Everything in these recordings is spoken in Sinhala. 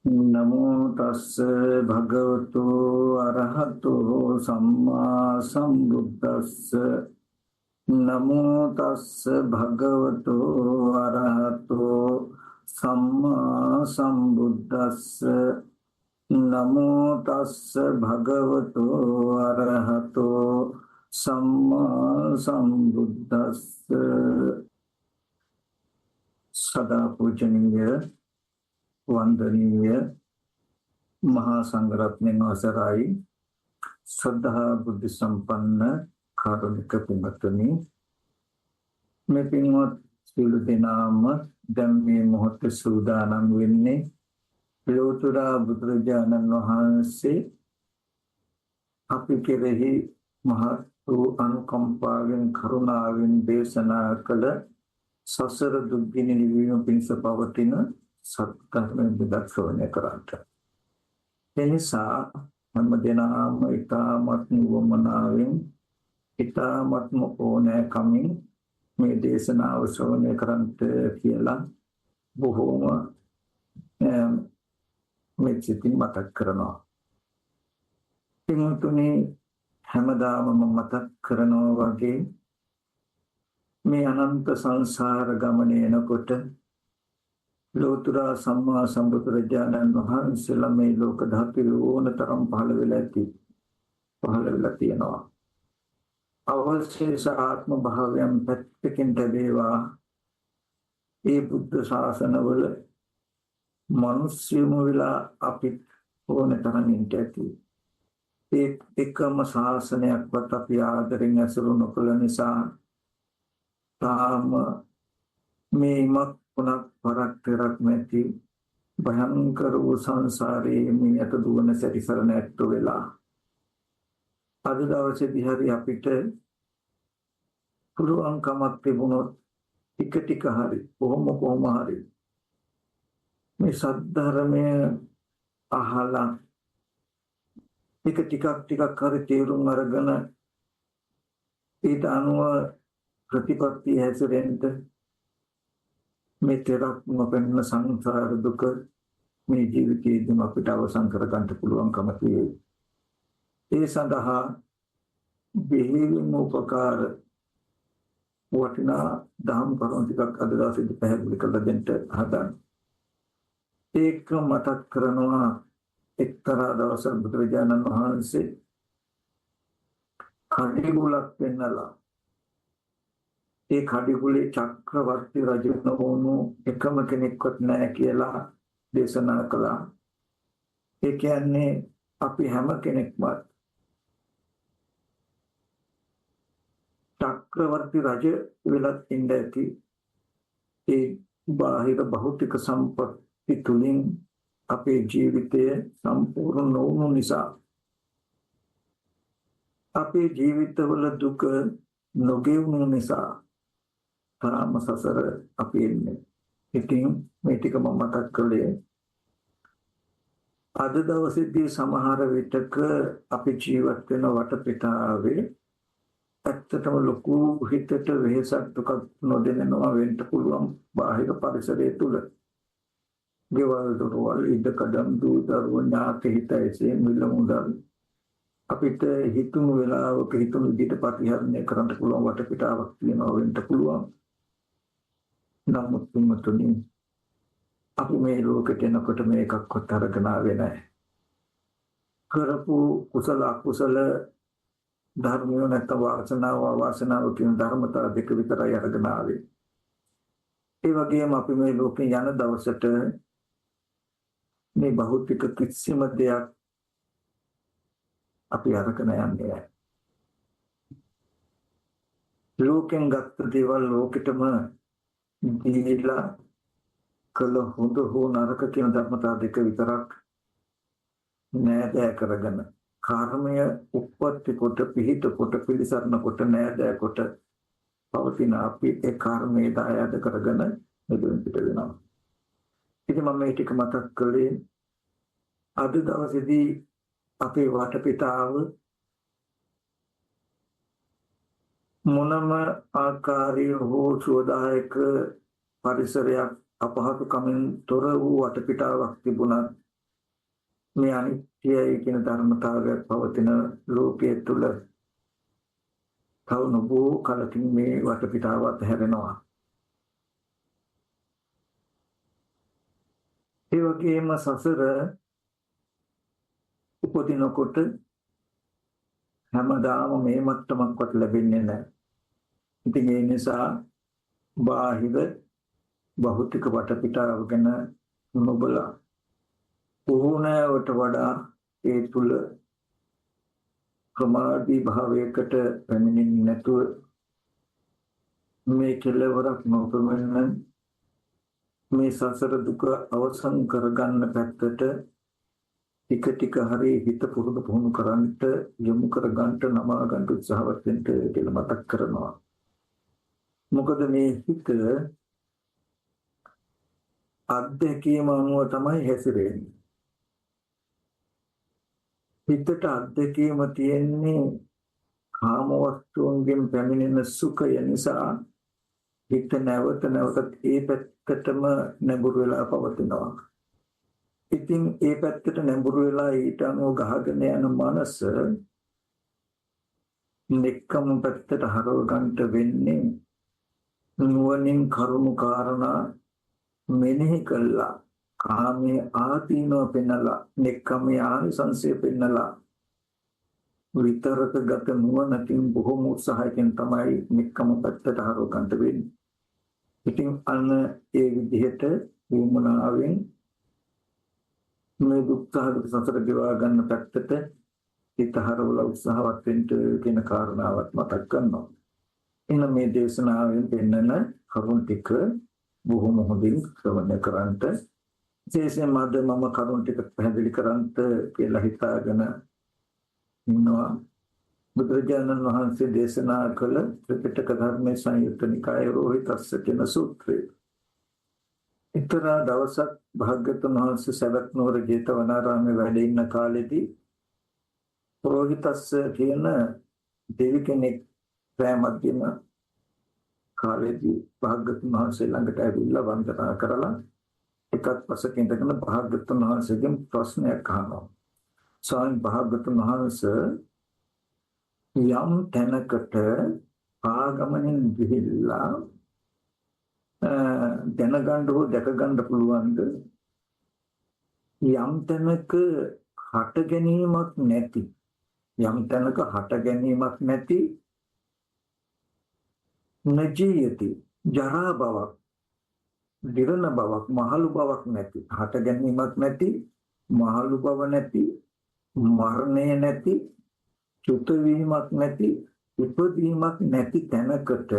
නමෝ තස්ස භගවතු අරහතෝ සම්මා සම්බුද්දස්ස නමෝ තස්ස භගවතු අරහතෝ සම්මා සම්බුද්දස්ස නමෝ තස්ස භගවතු අරහතෝ සම්මා සම්බුද්දස්ස සදා පූජනීය වන්දනීය මහා සංඝරත්නයන් අවසරයි ශ්‍රද්ධා බුද්ධ සම්පන්න කාරුණික පින්වත්නි මේ පින්වත් සියලු දෙනාම දැන් මේ මොහොතේ සූදානම් වෙන්නේ ලෝතර බුදුරජාණන් වහන්සේ අපි කෙරෙහි මහත් වූ අනුකම්පාවෙන් කරුණාවෙන් දේශනා කළ සසර දුක්ගිනි නිවීම පිණිස පවතින සත්‍යයෙන් විදක්ෂණය කරාට එනිසා හැම දිනම ඊ타ත්ම වමනාවෙන් ඊ타ත්ම ඕනෑ කමින් මේ දේශනාව ශ්‍රවණය කරන්ට කියලා බොහෝම මේ සිතින් මතක් කරනවා. පින්තුනි හැමදාම මතක් කරනවා වගේ මේ අනන්ත සංසාර ගමනේ එනකොට ලෝතර සම්මා සම්බුදුරජාණන් වහන්සේලා මේ ලෝක ධාතුවේ ඕනතරම් පහළ වෙලා තියෙනවා. අවශේෂ ආත්ම භාවයන් පැත්තකින් ලැබේවා. ඒ බුද්ධ ශාසනවල මිනිස්සුම වෙලා අපි ඕනතරම් ඉඳී. ඒ එකම ශාසනයක්වත් අපි ආදරෙන් ඇසුරු නොකළ නිසා තාම මේමත් පුනක් පරක්තරක් නැති භයංකර වූ සංසාරයේ මේ අත දුවන සැරිසරන ඇත්තු වෙලා අද දවසේදී හරි අපිට පුරුවන්කමක් තිබුණොත් ටික හරි කොහොම හරි මේ සද්ධර්මය අහලා ටිකක් හරි තේරුම් අරගෙන ඊට අනුව ප්‍රතිපත්ති හැසිරෙන්න මේ තරක් නොපෙනෙන සංසාර දුක මේ ජීවිතයේදී අපිට අවසන් කර ගන්න පුළුවන්කම තියෙයි. ඒ සඳහා බෙහෙවින්ම උපකාර වටිනා දහම් කරුණු ටිකක් අද දවසේදී පැහැදිලි කරලා දෙන්න හදන්න. ඒක මතක් කරනවා එක්තරා දවසක් බුදුරජාණන් වහන්සේ කඩිගුලක් පෙන්නලා ඒ කඩිගුලේ චක්‍රවර්ති රජුන වුණු එකම කෙනෙක්වත් නැහැ කියලා දේශනා කළා. ඒ කියන්නේ අපි හැම කෙනෙක්ම චක්‍රවර්ති රජ වෙලත් ඉඳ ඇති. ඒ බාහිර භෞතික සම්පත්ති තුලින් අපේ ජීවිතය සම්පූර්ණ නොවුණු නිසා අපේ ජීවිතවල දුක නොගෙවුණු නිසා තාම සසර අපි ඉන්නේ. ඉතින් මේ ටික මම මතක් කළේ අද දවසේදී සමහර විටක අපි ජීවත් වෙන වටපිටාවේ ඇත්තටම ලොකු හිතට වෙහසක් දුකක් නොදෙනවා වෙන්න පුළුවන් බාහිර පරිසරය තුල. ගෙවල් දොරවල් ඉදකඩම් දූ දරුවෝ ඥාති හිතයිසේ මිල මුදල් අපිට හිතුණු වෙලාවක හිතුණු විදිහට පරිහරණය කරන්න පුළුවන් වටපිටාවක් තියෙනවා වෙන්න පුළුවන්. නමුත් තුන්තුනි අපි මේ ලෝකෙට එනකොට මේකක්වත් අරගෙන ආවේ නැහැ. කරපු කුසල අකුසල ධර්මිය නැත්නම් වාසනාව කියන ධර්මතා දෙක විතරයි අරගෙන ආවේ. ඒ වගේම අපි මේ ලෝකේ යන දවසට මේ භෞතික කිසිම දෙයක් අපි අරගෙන යන්නේ නැහැ. ලෝකෙන් ගත්ත දේවල් ලෝකෙටම දීලා කළ හොඳ හෝ නරක කියන ධර්මතා දෙක විතරක් නෑදෑ කරගෙන කර්මය උප්පත්ති කොට පිහිට කොට පිළිසරණ කොට නෑදෑ කොට පවතින අපි ඒ කර්මයේ දායාද කරගෙන මෙතන පිට වෙනවා. ඉතින් මම මේ ටික මතක් කළේ අද දවසේදී අපේ වටපිටාව මොනම ආකාරයේ හෝ සෝදායක පරිසරයක් අපහසුකමින් තොර වූ වටපිටාවක් තිබුණත් මේ අනිත්‍යයි කියන ධර්මතාවය පවතින ලෝකයේ තුල තව නොබෝ කලකින් මේ වටපිටාවත් හැරෙනවා. ඒ වගේම සසර උපදිනකොට හැමදාම මේ මට්ටමක්වත් ලැබෙන්නේ නැහැ. ඉතින් ඒ නිසා බාහිර භෞතික වටපිටාව ගැන නොබලා ඕනෑවට වඩා ඒ තුල ප්‍රමාදී භාවයකට පැමිණෙන්නේ නැතුව මේ කෙලවරක් නොපෙනෙන මේ සසර දුක අවසන් කරගන්න පැත්තට ටික ටික හරි හිත පුහුණු කරන්නට යොමු කරගන්නට නමා ගන්න උත්සාහවත් වෙන්න කියලා මතක් කරනවා. මොකද මේ හිත අධ්‍යක්ීම අනුව තමයි හැසිරෙන්නේ. හිතට අධ්‍යක්ීම තියෙන්නේ කාම වස්තුන්ගෙන් පැමිණෙන සුඛය නිසා හිත නැවත නැවතත් ඒ පැත්තටම නැඹුරු වෙලා පවතිනවා. ඉතින් ඒ පැත්තට නැඹුරු වෙලා ඊට අනුව ගහගෙන යන මනස නික්කම පැත්තට හරව ගන්නට වෙන්නේ නුවණින් කරුණු කාරණා මෙනෙහි කළා. කාමයේ ආදීනව පෙන්නලා නික්කමයේ ආනිසංසය පෙන්නලා විතරකගත නුවණකින් බොහොම උත්සාහයෙන් තමයි නික්කම පැත්තට හරව ගන්නට වෙන්නේ. ඉතින් අන්න ඒ විදිහට වුමනාවෙන් මේ දුක්ඛාගත සසර ගෙවා ගන්න පැත්තට හිත හරවලා උත්සාහවත් වෙන්න කියන කාරණාවත් මතක් කරනවා. එන්න මේ දේශනාවෙන් පෙන්නන කරුණ ටික බොහොම හොඳින් ශ්‍රවණය කරන්ට විශේෂයෙන්ම මම කරුණ ටික පැහැදිලි කරන්ට කියලා හිතාගෙන ඉන්නවා. බුදුරජාණන් වහන්සේ දේශනා කළ ත්‍රිපිටක ධර්මයේ සංයුත්ත නිකායේ රෝහිතස්ස කියන සූත්‍රය. එක්තරා දවසක් භාග්‍යවතුන් වහන්සේ සවැත් නුවර ජේතවනාරාමයේ වැඩ ඉන්න කාලෙදී රෝහිතස්ස කියන දෙවි කෙනෙක් ප්‍රෑමද්දින කාලෙදී භාග්‍යවතුන් වහන්සේ ළඟට ඇවිල්ලා වන්දනා කරලා එකත් පසක ඉඳගෙන භාග්‍යවතුන් වහන්සේගෙන් ප්‍රශ්නයක් අහනවා. ස්වාමීන් භාග්‍යවතුන් වහන්සේ යම් තැනකට ආගමනින් ගිහිල්ලා දැනගන්න හෝ දැක ගන්න පුළුවන්ද යම් තැනක හට ගැනීමක් නැති නජීයති ජරා බවක් දිරණ බවක් මහලු බවක් නැති හට ගැනීමක් නැති මහලු බව නැති මරණය නැති චුත වීමක් නැති ඉපදීමක් නැති තැනකට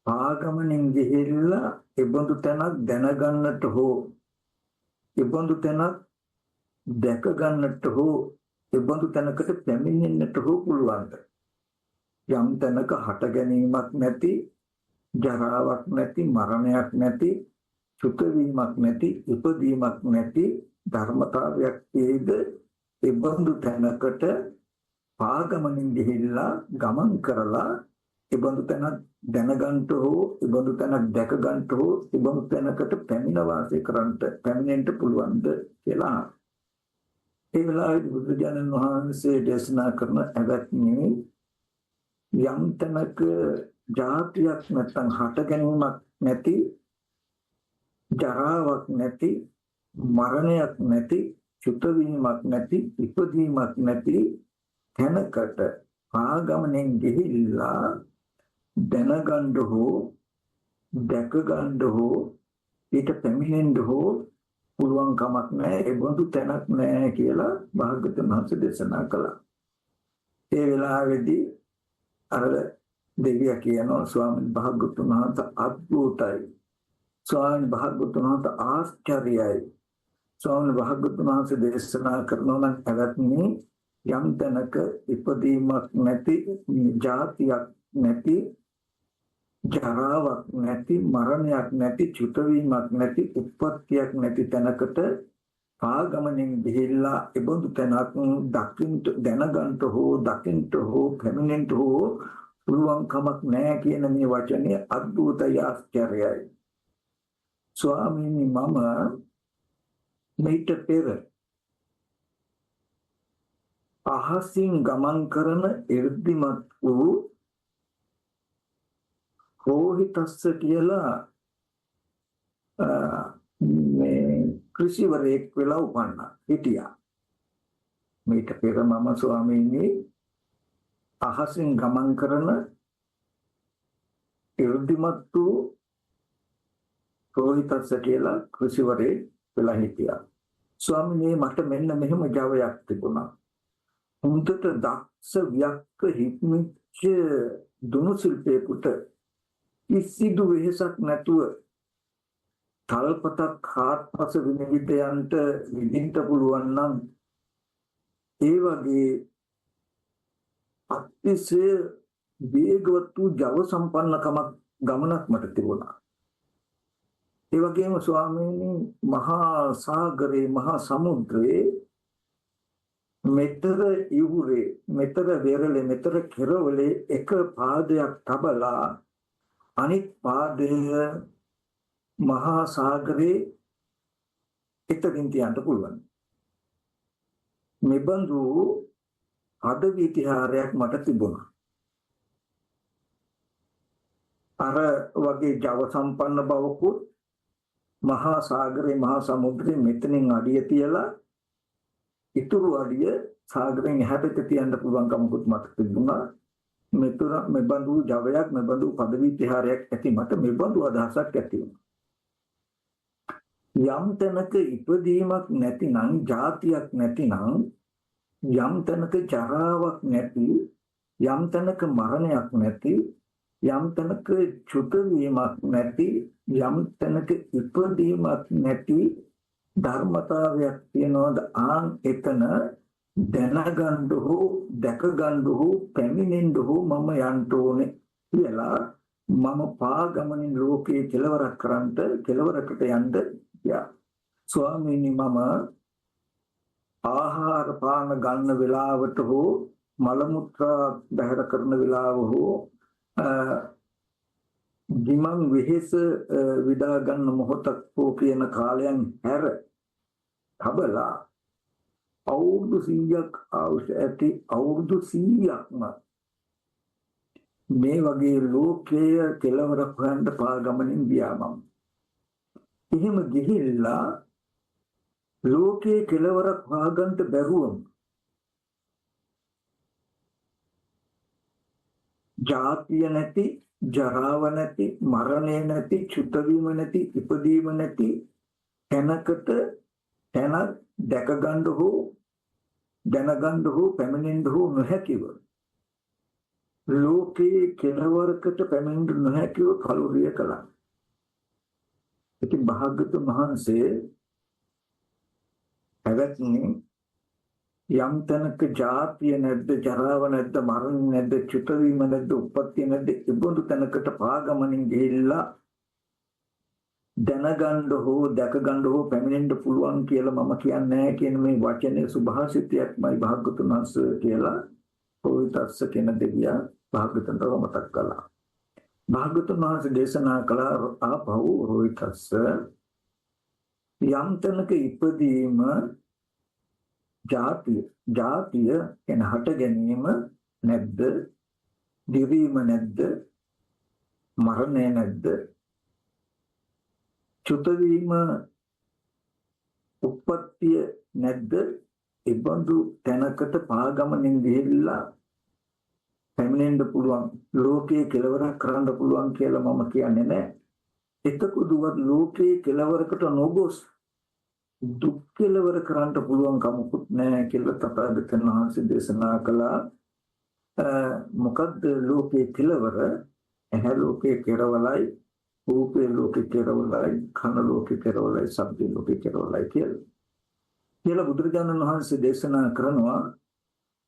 ආගමනින් ගිහිල්ලා ඒබඳු තැනක් දැනගන්නට හෝ ඒබඳු තැනක් දැක ගන්නට හෝ ඒබඳු තැනකට පැමිණෙන්නට හෝ පුළුවන්ද? යම් තැනක හට ගැනීමක් නැති ජරාවක් නැති මරණයක් නැති චුත වීමක් නැති ඉපදීමක් නැති ධර්මතාවයක් තියෙද ඒබඳු තැනකට ආගමනින් ගිහිල්ලා ගමන් කරලා ඒබඳු තැනක් දැනගන්න හෝ ඒබඳු තැනක් දැක ගන්න හෝ ඒබඳු තැනකට පැමිණ වාසය කරන්නට පැමිණෙන්න පුළුවන්ද කියලා. ඒ වෙලාවේ බුදුරජාණන් වහන්සේ දේශනා කරන අවත්නි යම් තැනක ජාතියක් නැත්නම් හට ගැනීමක් නැති ජරාවක් නැති මරණයක් නැති චුත වීමක් නැති ඉපදීමක් නැති තැනකට ආගමනෙන් ගිහිල්ලා දැනගන්න හෝ දැක ගන්න හෝ ඊට පැමිණෙන්න හෝ පුළුවන් කමක් නැහැ. ඒ බඳු තැනක් නැහැ කියලා භාග්‍යවතුන් වහන්සේ දේශනා කළා. ඒ වෙලාවේදී අර දෙවියා කියනවා ස්වාමීන් භාග්‍යවතුන් වහන්සේ අද්භූතයි. ස්වාමීන් භාග්‍යවතුන් වහන්සේ ආශ්චර්යයි. ස්වාමීන් භාග්‍යවතුන් වහන්සේ දේශනා කරනවා නම් පැවැත්මි යම් තැනක ඉපදීමක් නැති ජාතියක් නැති ජරාවක් නැති මරණයක් නැති චුත වීමක් නැති උත්පත්තියක් නැති තැනකට ආගමනින් ගිහිල්ලා ඒබඳු තැනක් දකින්න දැනගන්න හෝ දකින්න හෝ පැමිණෙන්න හෝ පුළුවන් කමක් නැහැ කියන මේ වචනේ අද්භූතයි ආශ්චර්යයි. ස්වාමීනි මම මේට පෙර අහසින් ගමන් කරන 이르දිමත් වූ රෝහිතස්ස කියලා මේ කෘෂිවරයෙක් වෙලා උපන්නා හිටියා. මේක පෙර මම ස්වාමීනි අහසින් ගමන් කරන 이르දිමත් වූ රෝහිතස්ස කියලා කෘෂිවරයෙක් වෙලා හිටියා. ස්වාමීනි මට මෙන්න මෙහෙම ජවයක් තිබුණා. හුඳට දක්ෂ වික්ක හික්මිච්ච දුනු ශිල්පයකට කිසිදු වෙහසක් නැතුව තල්පතක් හාත්පස විනිවිදයන්ට විඳින්න පුළුවන් නම් ඒ වගේ අතිශය වේගවත් වූ ජව සම්පන්නකමක් ගමනක් මට තිබුණා. ඒ වගේම ස්වාමීනි මහා සාගරේ මහා සමුද්‍රයේ මෙතර ඉවුරේ මෙතර වෙරළේ මෙතර කෙරවලේ එක පාදයක් තබලා අනිත් පාදය මහා සාගරේ එතකින් තියන්න පුළුවන්. මෙබඳු අද විතිහාරයක් මට තිබුණා. අර වගේ ජව සම්පන්න බවකුත් මහා සාගරේ මහා සමුද්‍රේ මෙතනින් අඩිය තියලා ඉතුරු අඩිය සාගරෙන් එහාට තියන්න පුළුවන් කමකුත් මට තිබුණා. මෙතන මෙබඳු ජවයක් මෙබඳු පදවි විහාරයක් ඇති මට මෙබඳු අදහසක් ඇති වුණා. යම් තැනක ඉපදීමක් නැතිනම් ජාතියක් නැතිනම් යම් තැනක ජරාවක් නැති යම් තැනක මරණයක් නැති යම් තැනක චුත වීමක් නැති යම් තැනක ඉපදීමක් නැති ධර්මතාවයක් තියනවාද ආන් එතන දැනගන්න හෝ දැක ගන්න හෝ පැමිණෙන්න හෝ මම යන්න ඕනේ කියලා මම පාගමනින් ලෝකේ කෙලවරකට යන්න ගියා. ස්වාමීනි මම ආහාර පාන ගන්න වෙලාවට හෝ මල මුත්‍රා බහැර කරන වෙලාව හෝ ගිමන් වෙහෙස විදා ගන්න මොහොතක් හෝ කියන කාලයන් හැර තබලා අවුරුදු 100ක් අවශ්‍ය ඇති අවුරුදු 100ක්ම මේ වගේ ලෝකයේ කෙලවරක් හොයන්න පාගමනින් ගියා මම. එහෙම ගිහිල්ලා ලෝකයේ කෙලවරක් හොයාගන්න බැරුවම ජාතිය නැති ජරාව නැති මරණය නැති චුත වීම නැති ඉපදීම නැති තැනකට තැනක් දැක ගන්න හෝ දැනගන්න හෝ පැමිණෙන්න හෝ නොහැකිව ලෝකේ කෙලවරකට පැමිණෙන්න නොහැකිව කලුරිය කළා. ඉතින් භාග්‍යවතුන් වහන්සේ පැවැත්නේ යම් තැනක ජාතිය නැද්ද ජරාව නැද්ද මරණ නැද්ද චුත වීම නැද්ද උප්පත්තිය නැද්ද ඉබඳු තැනකට පාගමනින් ගිහිල්ලා දැනගන්න හෝ දැක ගන්න හෝ පැමිණෙන්න පුළුවන් කියලා මම කියන්නේ නැහැ කියන මේ වචනේ සුභාසිතයක්මයි භාග්‍යවතුන් වහන්සේ කියලා රෝහිතස්ස කියන දෙවියා භාග්‍යවතුන්ට මතක් කළා. භාග්‍යවතුන් වහන්සේ දේශනා කළ ආපහු රෝහිතස්ස යම් තැනක ඉපදීම ජාතිය එන හට ගැනීම නැද්ද දිවීම නැද්ද මරණය නැද්ද චුත වීම උප්පත්තිය නැද්ද ඉබඳු තැනකට පාගමනින් ගිහිල්ලා පැමිණෙන්න පුළුවන් ලෝකයේ කෙලවරක් කරන්න පුළුවන් කියලා මම කියන්නේ නැහැ. එතකොටවත් ලෝකයේ කෙලවරකට නොගොස් දුක් කෙලවර කරන්න පුළුවන් කමකුත් නැහැ කියලා තථාගතයන් වහන්සේ දේශනා කළා. මොකද්ද ලෝකයේ කෙලවර? ඇහැ ලෝකයේ කෙරවලයි, රූපේ ලෝකයේ කෙරවලයි, කන ලෝකයේ කෙරවලයි, ශබ්ද ලෝකයේ කෙරවලයි කියලා බුදුරජාණන් වහන්සේ දේශනා කරනවා.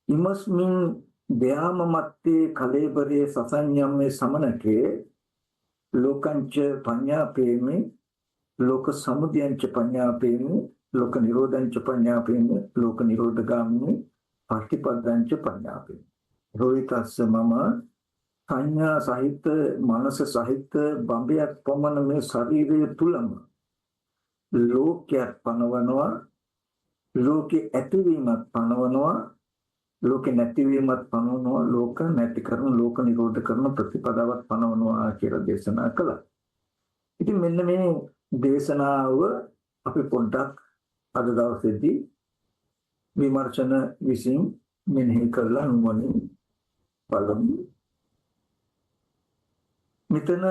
ඉමස්මින් ව්‍යාම මත්තේ කලේබරේ සසඤ්ඤම්මේ සමනකේ ලෝකංච පඤ්ඤාපේමි ලෝක සමුදයංච පඤ්ඤාපේමි ලෝක නිරෝධංච පඤ්ඤාපේමි ලෝක නිරෝධගාමිනී පටිපදංච පඤ්ඤාපේමි. රෝහිතස්ස මම සංඥා සහිත මනස සහිත බඹයක් පමණ මේ ශරීරය තුලම ලෝකයක් පනවනවා ලෝකේ ඇතිවීමක් පනවනවා ලෝකේ නැතිවීමත් පනවනවා, ලෝක නැති කරන, ලෝක නිරෝධ කරන ප්‍රතිපදාවත් පනවනවා කියලා දේශනා කළා. ඉතින් මෙන්න මේ දේශනාව අපි පොඩ්ඩක් අද දවසේදී විමර්ශන විසින් මෙනෙහි කරලා නුවණින් බලමු. මෙතන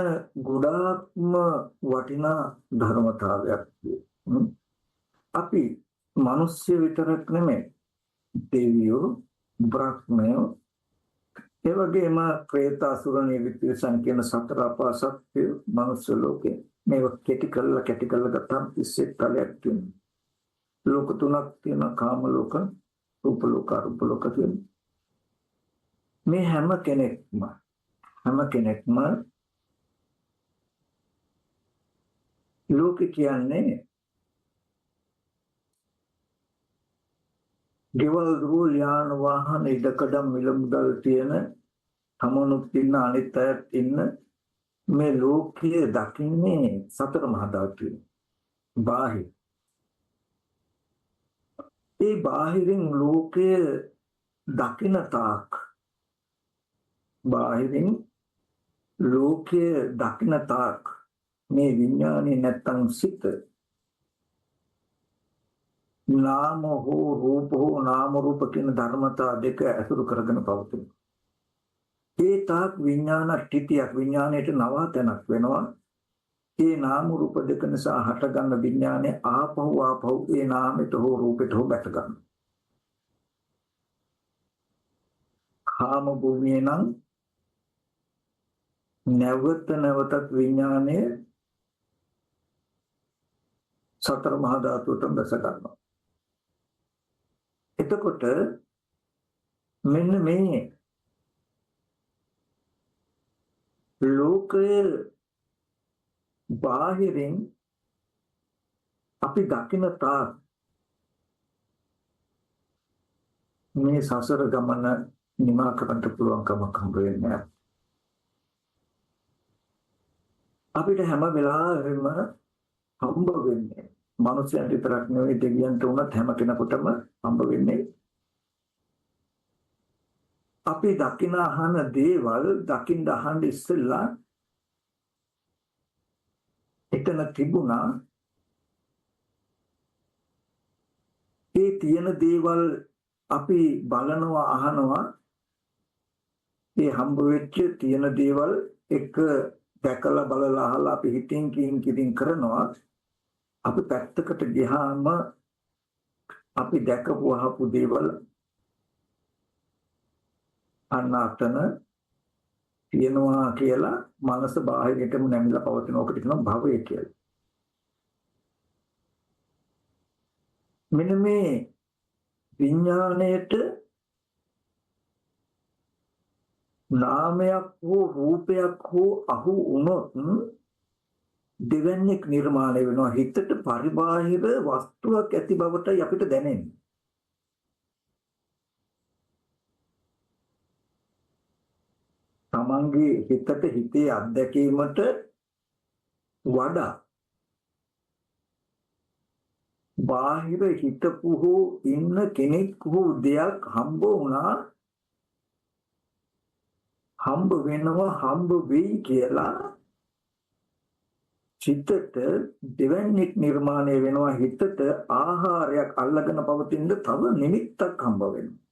ගොඩාක්ම වටිනා ධර්මතාවයක් තියෙනවා. අපි මිනිස්සු විතරක් නෙමෙයි, දෙවියෝ, බ්‍රහ්මයෝ, ඒ වගේම പ്രേත අසුර නිවිති සංකේන සතර අපාසත්‍ය මනුස්ස ලෝකේ මේක කැටි කරලා ගත්තාම 31 තලයක් තියෙනවා. ලෝක තුනක් තියෙනවා, කාම ලෝක, රූප ලෝක, අරූප ලෝක තියෙනවා. මේ හැම කෙනෙක්ම ලෝක කියන්නේ ගෙවල් දුර යාන වාහන ඉදකඩම් මිල මුදල් තියෙන තමනුත් ඉන්න අනිත් අයත් ඉන්න මේ ලෝකයේ දකින්නේ සතර මහා ධාතුන්. බාහිර ඒ බාහිරින් ලෝකයේ දකින තාක්, බාහිරින් ලෝකයේ දකින තාක් මේ විඥානේ නැත්තම් සිත නාම හෝ රූප හෝ නාම රූප කියන ධර්මතා දෙක ඇසුරු කරගෙන පවතින. ඒ තාක් විඥාන ටිතියක්, විඥාණයට නවාතනක් වෙනවා. ඒ නාම රූප දෙක නිසා හටගන්න විඥානේ ආපහු ඒ නාමයට හෝ රූපයට හෝ බැස ගන්නවා. කාම භූමියේ නම් නැවතත් විඥානේ සතර මහා ධාතුවට බැස ගන්නවා. එතකොට මෙන්න මේ ලෝකයේ බාහිරින් අපි දකින තාක් මේ සසර ගමන නිමා කරන්න පුළුවන් කමක් හම්බ වෙන්නේ නැහැ. අපිට හැම වෙලාවෙම හම්බ වෙන්නේ මනුස්සයන්ට විතරක් නෙවෙයි, දෙවියන්ට උනත් හැම කෙනෙකුටම හම්බ වෙන්නේ අපි දකින අහන දේවල් දකින්න අහන්න ඉස්සෙල්ලා එතන තිබුණා. ඒ තියෙන දේවල් අපි බලනවා අහනවා, ඒ හම්බ වෙච්ච තියෙන දේවල් එක දැකලා බලලා අහලා අපි හිතින් කියින් කරනවා. අපි පැත්තකට ගියාම අපි දැකපු අහපු දේවල් අන්නතන තියෙනවා කියලා මනස බාහිරටම නැමිලා පවතින ඔකට කියනවා භවය කියලා. මෙන්න මේ විඥාණයට නාමයක් හෝ රූපයක් හෝ අහු වුණොත් දෙවන්නේක් නිර්මාණය වෙනවා. හිතට පරිබාහිර වස්තුවක් ඇති බවටයි අපිට දැනෙන්නේ. තමන්ගේ හිතට හිතේ අත්දැකීමට වඩා බාහිර හිතපු හෝ ඉන්න කෙනෙක් හෝ දෙයක් හම්බ වුණා, හම්බ වෙනවා, හම්බ වෙයි කියලා හිතට දෙවන්නේක් නිර්මාණය වෙනවා. හිතට ආහාරයක් අල්ලගෙන පවතින තව නිමිත්තක් හම්බ වෙනවා.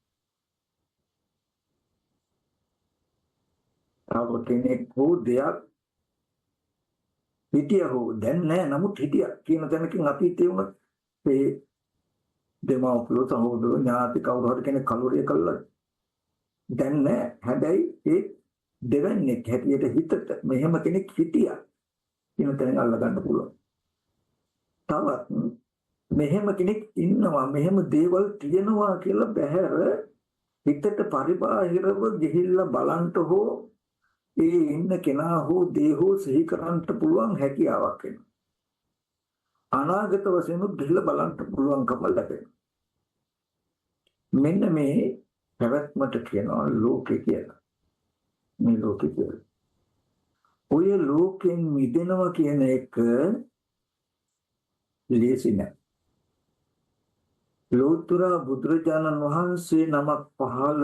තව කෙනෙක් හෝ දෙයක් හිටිය හෝ දැන් නැහැ, නමුත් හිටිය කියන තැනකින් අතීතයේ වුණත් මේ දෙමව්පියෝ සහෝදරයෝ ඥාති කවුරු හරි කෙනෙක් කලුරිය කළා දැන් නැහැ. හැබැයි ඒ දෙවන්නේක් හැටියට හිතට මෙහෙම කෙනෙක් හිටියා කියන තැන අල්ල ගන්න පුළුවන්. තවත් මෙහෙම කෙනෙක් ඉන්නවා, මෙහෙම දේවල් තියෙනවා කියලා බහැර හිතට පරිබාහිරව ගිහිල්ලා බලන්ට හෝ ඒ ඉන්න කෙනා හෝ දේ හෝ සිහි කරන්න පුළුවන් හැකියාවක් වෙනවා. අනාගත වශයෙන් ගිහිල්ලා බලන්න පුළුවන්කම ලැබෙනවා. මෙන්න මේ පැවැත්මට කියනවා ලෝකේ කියලා. මේ ලෝකේ කියලා. ඔය ලෝකෙන් මිදෙනවා කියන එක ලේසි නෑ. ලෝතර බුදුරජාණන් වහන්සේ නමක් පහළ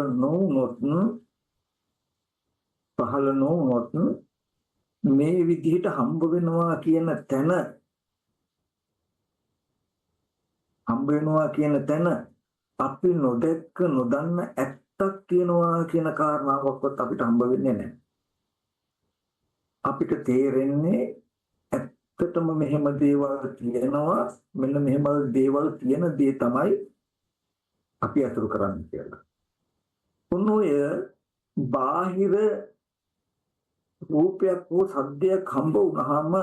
නොවුනොත් මේ විදිහට හම්බ වෙනවා කියන තැන අපි නොදැක්ක නොදන්න ඇත්තක් තියෙනවා කියන කාරණාවක්වත් අපිට හම්බ වෙන්නේ නැහැ. අපිට තේරෙන්නේ ඇත්තටම මෙහෙම දේවල් තියෙනවා, මෙන්න මෙහෙම දේවල් තියෙන දේ තමයි අපි අතුරු කරන්නේ කියලා. ඔය බාහිර රූපයක් හෝ සද්දයක් හම්බ වුණාම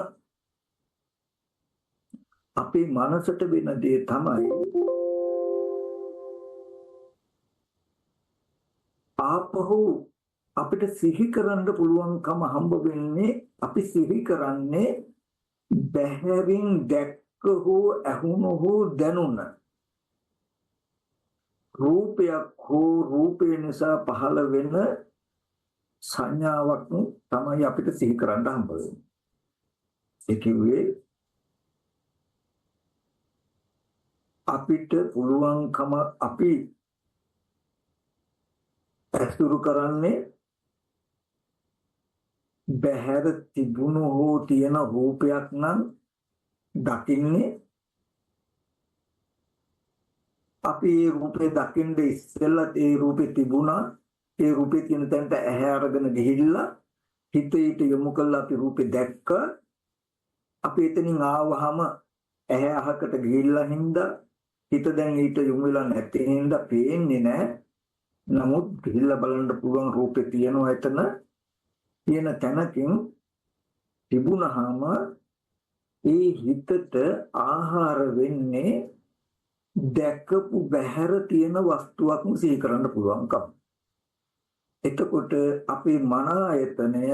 අපේ මනසට වෙන දේ තමයි ආපහු අපිට සිහි කරන්න පුළුවන්කම හම්බ වෙන්නේ. අපි සිහි කරන්නේ බැහැරින් දැක්ක හෝ ඇහුණු හෝ දැනුණ රූපයක් හෝ රූපේ නිසා පහළ වෙන සංඥාවක් තමයි අපිට සිහි කරන්න හම්බ වෙන්නේ. ඒ කිව්වේ අපිට පුළුවන්කම අපි අසුරු කරන්නේ බහැර තිබුණු හෝ තියෙන රූපයක් නම් දකින්නේ අපි ඒ රූපේ දකින්න ඉස්සෙල්ලා ඒ රූපේ තිබුණා. ඒ රූපේ තියෙන තැනට ඇහැ අරගෙන ගිහිල්ලා හිතේට යොමු කළා අපි රූපේ දැක්ක. අපි එතනින් ආවහම ඇහැ අහකට ගිහිල්ලා හින්දා හිත දැන් ඊට යොමු වෙලා නැති හින්දා පේන්නේ නැහැ. නමුත් ගිහිල්ලා බලන්න පුළුවන් රූපේ තියෙනවා එතන. තියෙන තැනකින් තිබුණාම ඒ හිතට ආහාර වෙන්නේ දැකපු බහැර තියෙන වස්තුවක් සිහි කරන්න පුළුවන්කම. එතකොට අපේ මන ආයතනය,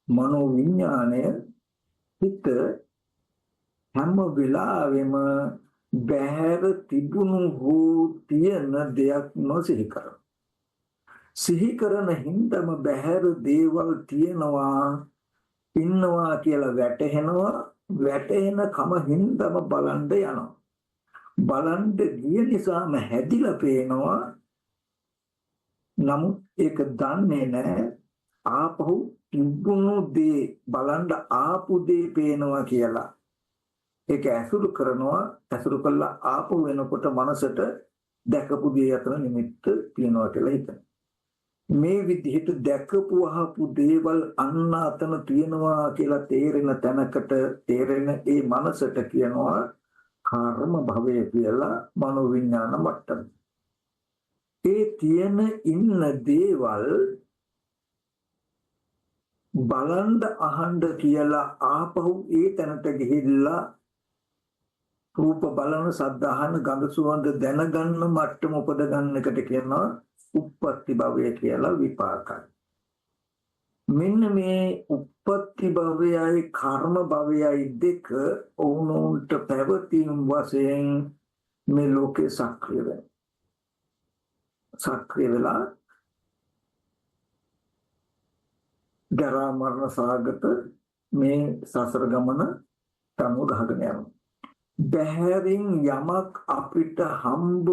මනෝ විඥාණය, හිත හැම වෙලාවෙම බහැර තිබුණු හෝ තියෙන දෙයක් සිහි කරනවා. සිහි කරන හින්දම බහැර දේවල් තියෙනවා ඉන්නවා කියලා වැටහෙනවා. වැටෙන කම හින්දම බලන්න යනවා. බලන්න ගිය නිසාම හැදිලා පේනවා. නමුත් ඒක දන්නේ නැහැ. ආපහු තිබුණු දේ බලන්න ආපු දේ පේනවා කියලා. ඒක ඇසුරු කරනවා. ඇසුරු කළා ආපහු වෙනකොට මනසට දැකපු දේ අතර නිමිත්ත තියනවා කියලා හිතනවා. මේ විදිහට දැකපු අහපු දේවල් අන්න අතන තියනවා කියලා තේරෙන තැනකට තේරෙන ඒ මනසට කියනවා කර්ම භවය කියලා මනෝවිඥාන මට්ටම. ඒ තියෙන ඉන්න දේවල් බලන්ද අහන්න කියලා ආපහු ඒ තැනට ගිහිල්ලා රූප බලන, ශබ්ද අහන, ගඳ සුවඳ දැනගන්න මට්ටම උපද ගන්න එකට කියනවා උප්පත්ති භවය කියලා විපාකයි. මෙන්න මේ උප්පත්ති භවයයි කර්ම භවයයි දෙක ඔවුනොන්ට පැවතීම් වශයෙන් මේ ලෝකේ සක්‍රිය වෙනවා. සක්‍රිය වෙලා ජරා මරණ සාගත මේ සසර ගමන තනු ගහගෙන යනවා. බහැරින් යමක් අපිට හම්බ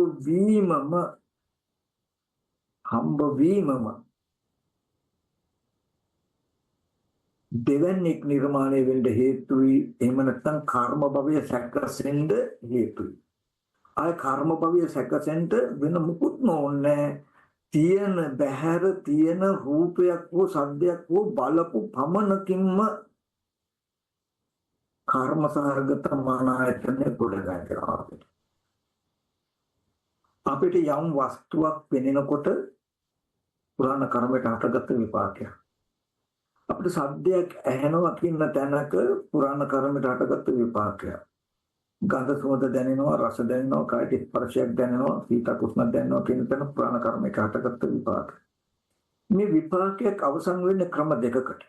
වීමම දෙවන්නේක් නිර්මාණය වෙන්න හේතුයි. එහෙම නැත්නම් කර්ම භවය සැකසෙන්න හේතුයි. ආය කර්ම භවය සැකසෙන්න වෙන මුකුත් නොන්නේ. තියෙන බහැර තියෙන රූපයක් හෝ සද්දයක් හෝ බලපු පමණකින්ම කර්ම සහගත මන ආයතනේ ගොඩනගනවා. අපිට යම් වස්තුවක් පෙනෙනකොට පුරාණ කර්මයට හටගත්ත විපාකයක්. අපිට සද්දයක් ඇහෙනවා කියන තැනක පුරාණ කර්මයට හටගත්ත විපාකයක්. ගන්ධ සුවඳ දැනෙනවා, රස දැනෙනවා, කායික ස්පර්ශයක් දැනෙනවා, සීත කුෂ්ණ දැනෙනවා කියන තැන පුරාණ කර්මයක හටගත්ත විපාක. මේ විපාකයක් අවසන් වෙන්නේ ක්‍රම දෙකකට.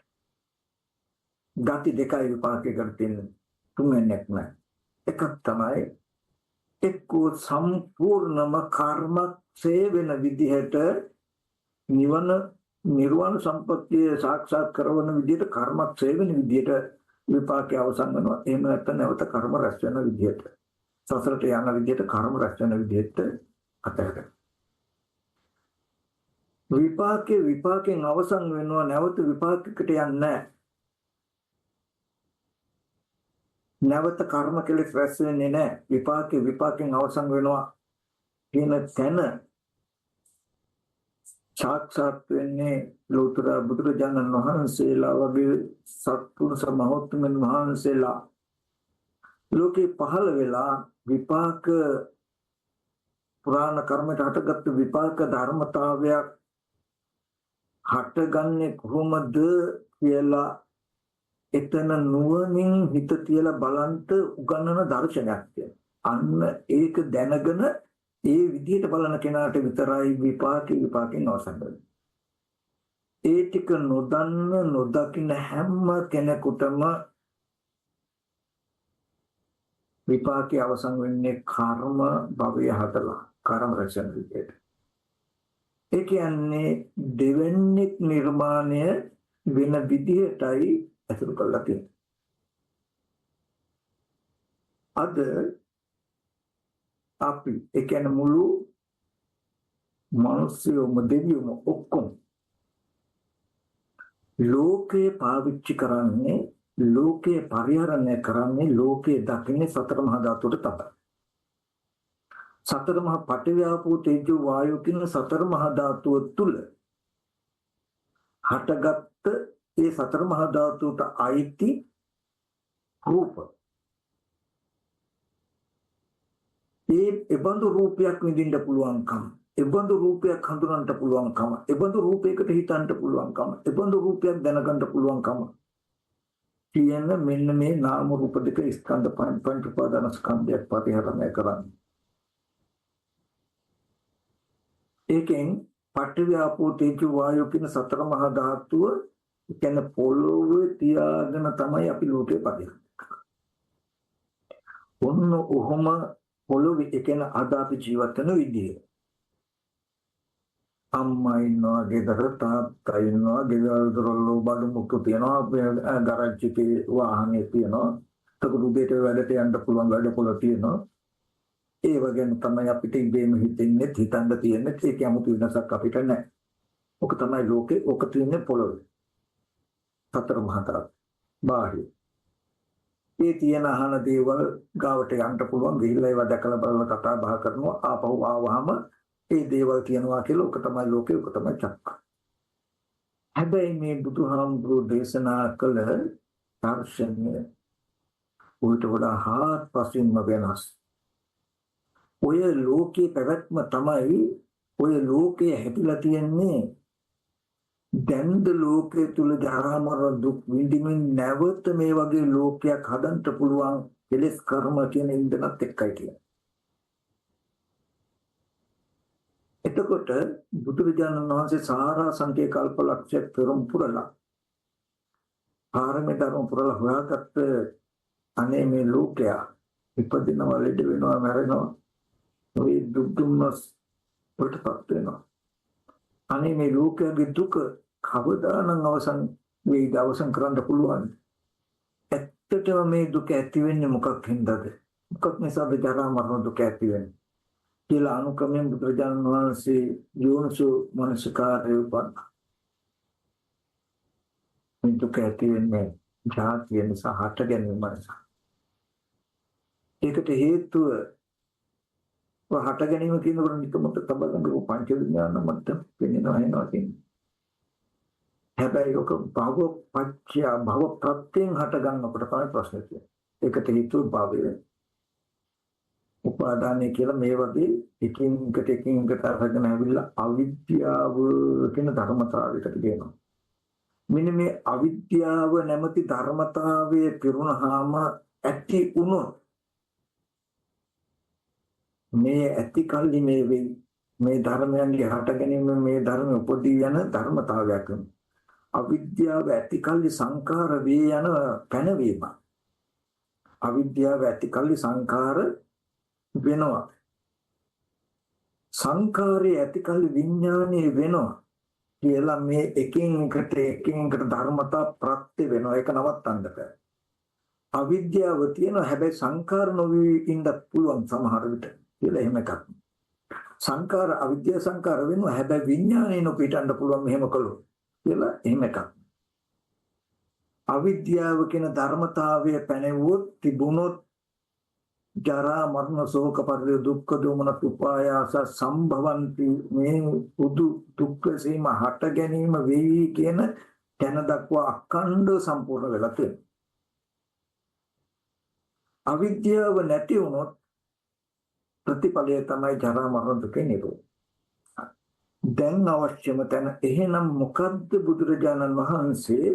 ගති දෙකයි විපාකයකට තියෙන්නේ. තුන්වෙනියක් නෑ. එකක් තමයි එක්කෝ සම්පූර්ණම කර්මක්ෂය වෙන විදිහට නිර්වාණ සම්පත්තිය සාක්ෂාත් කරවන විදිහට කර්මක්ෂය වෙන විදිහට විපාකය අවසන් වෙනවා. එහෙම නැත්නම් නැවත කර්ම රැස් වෙන විදිහට. සසරට යන විදිහට කර්ම රැස් වෙන විදිහට අතහැර. විපාකයෙන් අවසන් වෙනවා නැවත විපාකයකට යන්නේ නැහැ. නැවත කර්ම කෙලෙස් රැස් වෙන්නේ නැහැ. විපාකයෙන් අවසන් වෙනවා කියන තැන සාක්ෂාත් වෙන්නේ ලෝතර බුදුරජාණන් වහන්සේලා වගේ සත්පුරුෂ මහත්මයන් වහන්සේලා ලෝකේ පහළ වෙලා විපාක පුරාණ කර්මයට හටගත් විපාක ධර්මතාවයක් හටගන්නේ කොහොමද කියලා එතන නුවණින් හිත තියලා බලන්ට උගන්වන දර්ශනයක් තියෙනවා. අන්න ඒක දැනගෙන ඒ විදිහට බලන කෙනාට විතරයි විපාකයෙන් අවසන් වෙන්නේ. ඒ ටික නොදකින හැම කෙනෙකුටම විපාකයේ අවසන් වෙන්නේ කර්ම භවය හදලා කර්ම රැසන විදිහට. ඒ කියන්නේ දෙවන්නේ නිර්මාණය වෙන විදිහටයි අසුරු කරලා තියෙන්නේ. අද අපි ඒ කියන්නේ මුළු මිනිස්සුම දෙවියොම ඔක්කොම ලෝකේ පාවිච්චි කරන්නේ ලෝකේ පරිහරණය කරන්නේ ලෝකේ දකින්නේ සතර මහා ධාතුවට තමයි. සතර මහා පඨවි ආපෝ තේජෝ වායෝ කියන සතර මහා ධාතුව තුල හටගත්ත ඒ සතර මහා ධාතුවට අයිති රූප. එබඳු රූපයක් විඳින්න පුළුවන්කම, එබඳු රූපයක් හඳුනන්න පුළුවන්කම, එබඳු රූපයකට හිතන්න පුළුවන්කම, එබඳු රූපයක් දැනගන්න පුළුවන්කම කියන මෙන්න මේ නාම රූප දෙක ස්කන්ධ පංච උපාදාන ස්කන්ධයක් පරිහරණය කරන්නේ. ඒකෙන් පඨවි ආපෝ තේජෝ වායෝ කියන සතර මහා ධාතුව කියන පොළොවේ තියාගෙන තමයි අපි ලෝකේ පදින්නේ. ඔන්න ඔහොම පොළොවේ එකන අද අපි ජීවත් වෙන විදිය. අම්මා ඉන්නවා, ගෙදර තාත්තා ඉන්නවා, ගෙදර දොරවල් බඩු මුක්කු තියනවා, ගරාජ් එකේ වාහනේ තියනවා, තකුරු දෙයට වැඩට යන්න පුළුවන් වැඩපොළ තියනවා. ඒ වගේම තමයි අපිට ඉබේම හිතෙන්නේ, හිතන්න තියෙන්නේ. ඒක 아무තු වෙනසක් අපිට නැහැ. ඔක තමයි ලෝකේ, ඔක තියෙන්නේ පොළොවේ. සතර මහා ධාතු. බාහිර. ඒ තියෙන අහන දේවල් ගාවට යන්න පුළුවන්. ගිහිල්ලා ඒවා දැකලා බලලා කතා බහ කරනවා. ආපහු ආවහම ඒ දේවල් කියනවා කියලා ඔක තමයි ලෝකේ, ඔක තමයි චක්ක. හැබැයි මේ බුදුහාමුදුරුවෝ දේශනා කළ දර්ශනය උට වඩා හාත්පසින්ම වෙනස්. ඔය ලෝකේ පැවැත්ම තමයි ඔය ලෝකයේ හැදිලා තියෙන්නේ. දැන්ද ලෝකයේ තුල ජරා මරණ දුක් විඳින්න නැවත මේ වගේ ලෝකයක් හදන්න පුළුවන් කෙලෙස් කර්ම කියන ඉන්දනත් එක්කයි කියන්නේ. එතකොට බුදුරජාණන් වහන්සේ සාරා සංකේ කල්පලක්ෂය පෙරම් පුරලා ආරමේ ධර්ම පුරලා හොයාගත්ත අනේ මේ ලෝකයා ඉපදිනවා, ලෙඩ වෙනවා, මැරෙනවා, ඔය දුක් දුම්නස් වලටපත් වෙනවා. අනේ මේ ලෝකයේ දුක කවදානම් අවසන් වෙයිද, අවසන් කරන්න පුළුවන්? ඇත්තටම මේ දුක ඇති වෙන්නේ මොකක් හින්දාද? මොකක් නිසාද ජරා මරණ දුක ඇති වෙන්නේ කියලා අනුකම්පෙන් බුදුරජාණන් වහන්සේ යෝනිසෝ මනසිකාරය උපන්නා. මේ දුක ඇති වෙන්නේ ජාතිය නිසා, හට ගැනීම නිසා. ඒකට හේතුව හට ගැනීම කියනකොට නිකමත තබලඟ පංච විඥාන මත වෙනවා එනවා කියන්නේ. හැබැයි ඔක භව පත්‍ය භව ප්‍රත්‍යයෙන් හට ගන්නකොට තමයි ප්‍රශ්නේ තියෙන්නේ. ඒකට හේතුව භවය. උපාදානය කියලා මේ වගේ එකින් එකට අරගෙන ඇවිල්ලා අවිද්‍යාව කියන ධර්මතාවයකට ගේනවා. මෙන්න මේ අවිද්‍යාව නැමැති ධර්මතාවයේ පිරුණාම ඇති වුණොත් මේ ඇති කල්ලි මේ වෙයි, මේ ධර්මයන්ගේ හට ගැනීම, මේ ධර්ම උපදී යන ධර්මතාවයක් වෙනවා. අවිද්‍යාව ඇති කල්ලි සංඛාර වේ යන පැනවීම. අවිද්‍යාව ඇති කල්ලි සංඛාර වෙනවා. සංඛාරයේ ඇති කල්ලි විඥානයේ වෙනවා කියලා මේ එකින් එකට ධර්මතා ප්‍රත්‍ය වෙනවා. ඒක නවත්තන්න බෑ. අවිද්‍යාව තියෙනවා හැබැයි සංකාර නොවි ඉන්නත් පුළුවන් සමහර විට කියලා එහෙම එකක්. සංකාර අවිද්‍යා සංකාර වෙනවා හැබැයි විඥාණය නොපිටන්න පුළුවන් මෙහෙම කළොත් කියලා එහෙම එකක්. අවිද්‍යාව කියන ධර්මතාවය පැනෙවුවොත් තිබුණොත් ජරා මරණ ශෝක පරිදේ දුක්ඛ දෝමන උපායාස සම්භවಂತಿ මේ උදු දුක්ඛ සීම හට ගැනීම වෙයි කියන තැන දක්වා අඛණ්ඩ සම්පූර්ණ වෙලා තියෙනවා. අවිද්‍යාව නැති වුණොත් ප්‍රතිඵලය තමයි ජරා මරණ දුක නිරෝධ. දැන් අවශ්‍යම තැන එහෙනම් මොකද්ද බුදුරජාණන් වහන්සේ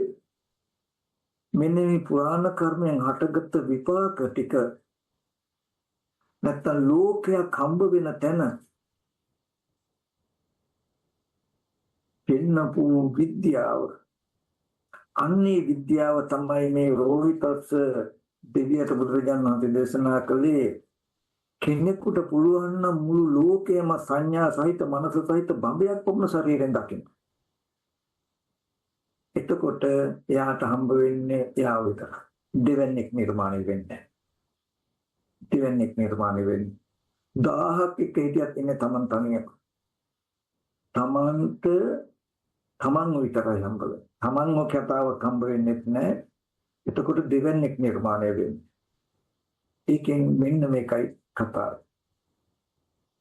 මෙන්න මේ පුරාණ කර්මයන් හටගත් විපාක ටික නැත්තම් ලෝකයක් හම්බ වෙන තැන පින්නපු විද්‍යාව අන්නේ විද්‍යාව තමයි මේ රෝහිතස් දෙවියට බුදුරජාණන් වහන්සේ දේශනා කළේ කෙනෙකුට පුළුවන් නම් මුළු ලෝකයම සංඥා සහිත මනස සහිත බඹයක් වුණ ශරීරයෙන් දකින්න. එතකොට එයාට හම්බ වෙන්නේ එයා විතරයි. දෙවන්නේක් නිර්මාණය වෙන්නේ. දෙවන්නේක් නිර්මාණය වෙන්නේ. 1000ක් එක්ක හිටියත් ඉන්නේ Taman තනියම. තමන්ට තමන් විතරයි හම්බ වෙන්නේ. තමන්ව කතාවක් හම්බ වෙන්නේ නැහැ. එතකොට දෙවන්නේක් නිර්මාණය වෙන්නේ. ඒකෙන් මෙන්න මේකයි කතාව.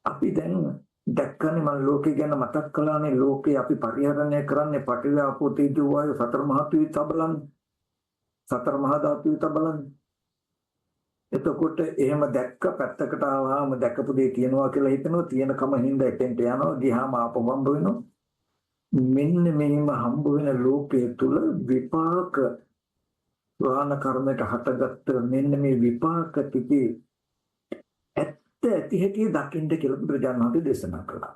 අපි දැන් දැක්කනේ මම ලෝකේ ගැන මතක් කළානේ ලෝකේ අපි පරිහරණය කරන්නේ පඨවි ආපෝ තේජෝ වායු සතර මහා ත්‍රිවිධ බලන්න. සතර මහා ධාතු විත බලන්න. එතකොට එහෙම දැක්ක පැත්තකට ආවම දැකපු දේ තියෙනවා කියලා හිතනවා තියෙනකම හින්දා එතෙන්ට යනවා ගියාම ආපහු හම්බ වෙනවා. මෙන්න මෙහිම හම්බ වෙන ලෝකයේ තුල විපාක පුරාණ කර්මයට හටගත්ත මෙන්න මේ විපාක ටිකේ ඇත්ත ඇති හැටි දකින්න කියලා බුදුරජාණන් වහන්සේ දේශනා කළා.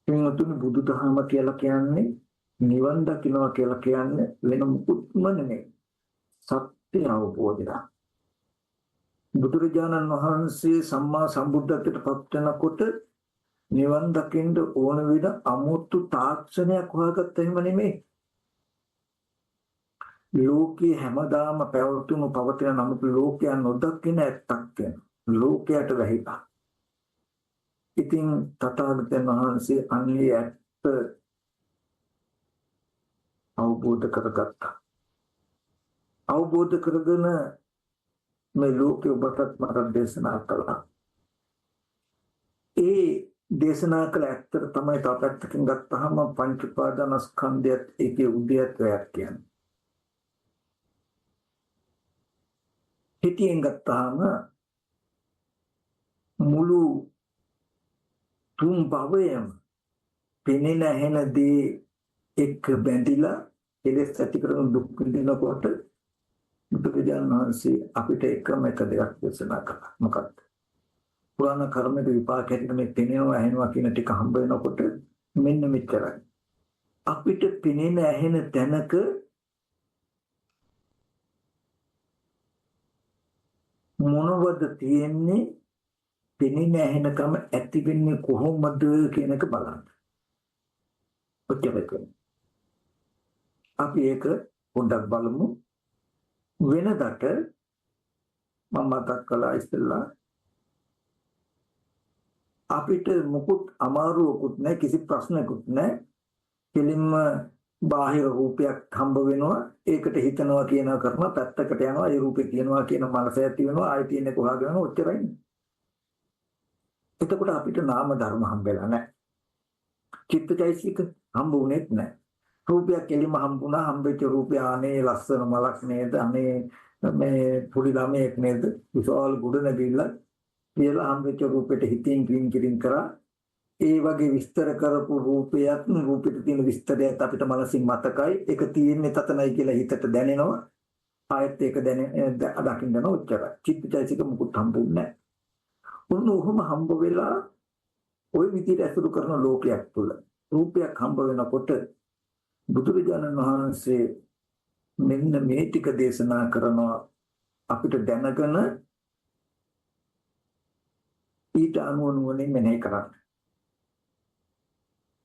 එන්නතුනි බුදුදහම කියලා කියන්නේ නිවන් දකින්නවා කියලා කියන්නේ වෙන මුකුත්ම නෙමෙයි. සත්‍ය අවබෝධය. බුදුරජාණන් වහන්සේ සම්මා සම්බුද්ධත්වයට පත් වෙනකොට නිවන් දකින්න ඕන වෙන අමුතු තාක්ෂණයක් හොයාගත්ත එහෙම නෙමෙයි. ලෝකේ හැමදාම පැවතුණු පවතින නමුත් ලෝකයන් නොදකින ඇත්තක් වෙන ලෝකයට වැහිලා. ඉතින් තථාගතයන් වහන්සේ අන්නේ ඇත්ත අවබෝධ කරගත්තා. අවබෝධ කරගෙන මේ ලෝකේ ඔබටත් මට දේශනා කළා. ඒ දේශනා කළ ඇත්ත තමයි තාපත්තකින් ගත්තාම පංච උපාදානස්කන්ධයත් ඒකේ උද්‍යත්වයක් කියන්නේ. හිතියෙන් ගත්තාම මුළු තුන් භවයම පෙනෙන හැනදී එක් බැඳිලා එලෙස ඇති කරන දුක් විඳිනකොට බුදුරජාණන් වහන්සේ අපිට එකම එක දෙයක් දේශනා කළා. මොකක්ද? පුරාණ කර්මයේ විපාක හැටියට මේ පෙනෙනවා ඇහෙනවා කියන ටික හම්බ වෙනකොට මෙන්න මෙච්චරයි. අපිට පෙනෙන ඇහෙන තැනක මොනවද තියෙන්නේ? පෙනෙන ඇහෙනකම ඇති වෙන්නේ කොහොමද කියන එක බලන්න. ඔච්චරයි. අපි ඒක පොඩ්ඩක් බලමු. වෙනදට මම මතක් කළා ඉස්සෙල්ලා අපිට මොකුත් අමාරුවකුත් නැහැ කිසි ප්‍රශ්නකුත් නැහැ. කෙලින්ම බාහිර රූපයක් හම්බ වෙනවා ඒකට හිතනවා කියනවා කරනවා පැත්තකට යනවා ඒ රූපේ කියනවා කියන මනස ඇති වෙනවා ආයෙ තියෙන්නේ කොහාද වෙනවා ඔච්චරයි. එතකොට අපිට නාම ධර්ම හම්බෙලා නැහැ. චිත්තචෛසික හම්බුනේත් නැහැ. රූපයක් කෙලින්ම හම්බුණා හම්බෙච්ච රූපය අනේ ලස්සන මලක් නේද අනේ මේ පුඩි ළමයෙක් නේද විශාල ගුඩ නැගිල්ල කියලා හම්බෙච්ච රූපෙට හිතින් කිරින් කරා ඒ වගේ විස්තර කරපු රූපයත් රූපෙට තියෙන විස්තරයත් අපිට මනසින් මතකයි ඒක තියෙන්නේ තතනයි කියලා හිතට දැනෙනවා ආයෙත් ඒක දකින්න යන උච්චරයි චිත්තචෛසික මුකුත් හම්බුන්නේ නැහැ. උන් උහුම හම්බ වෙලා ওই විදිහට අසුරු කරන ලෝකයක් තුල රූපයක් හම්බ වෙනකොට බුදුරජාණන් වහන්සේ මෙන්න මේ ටික දේශනා කරනවා අපිට දැනගෙන ඊට අනුව නුවණින් මෙනෙහි කරන්න.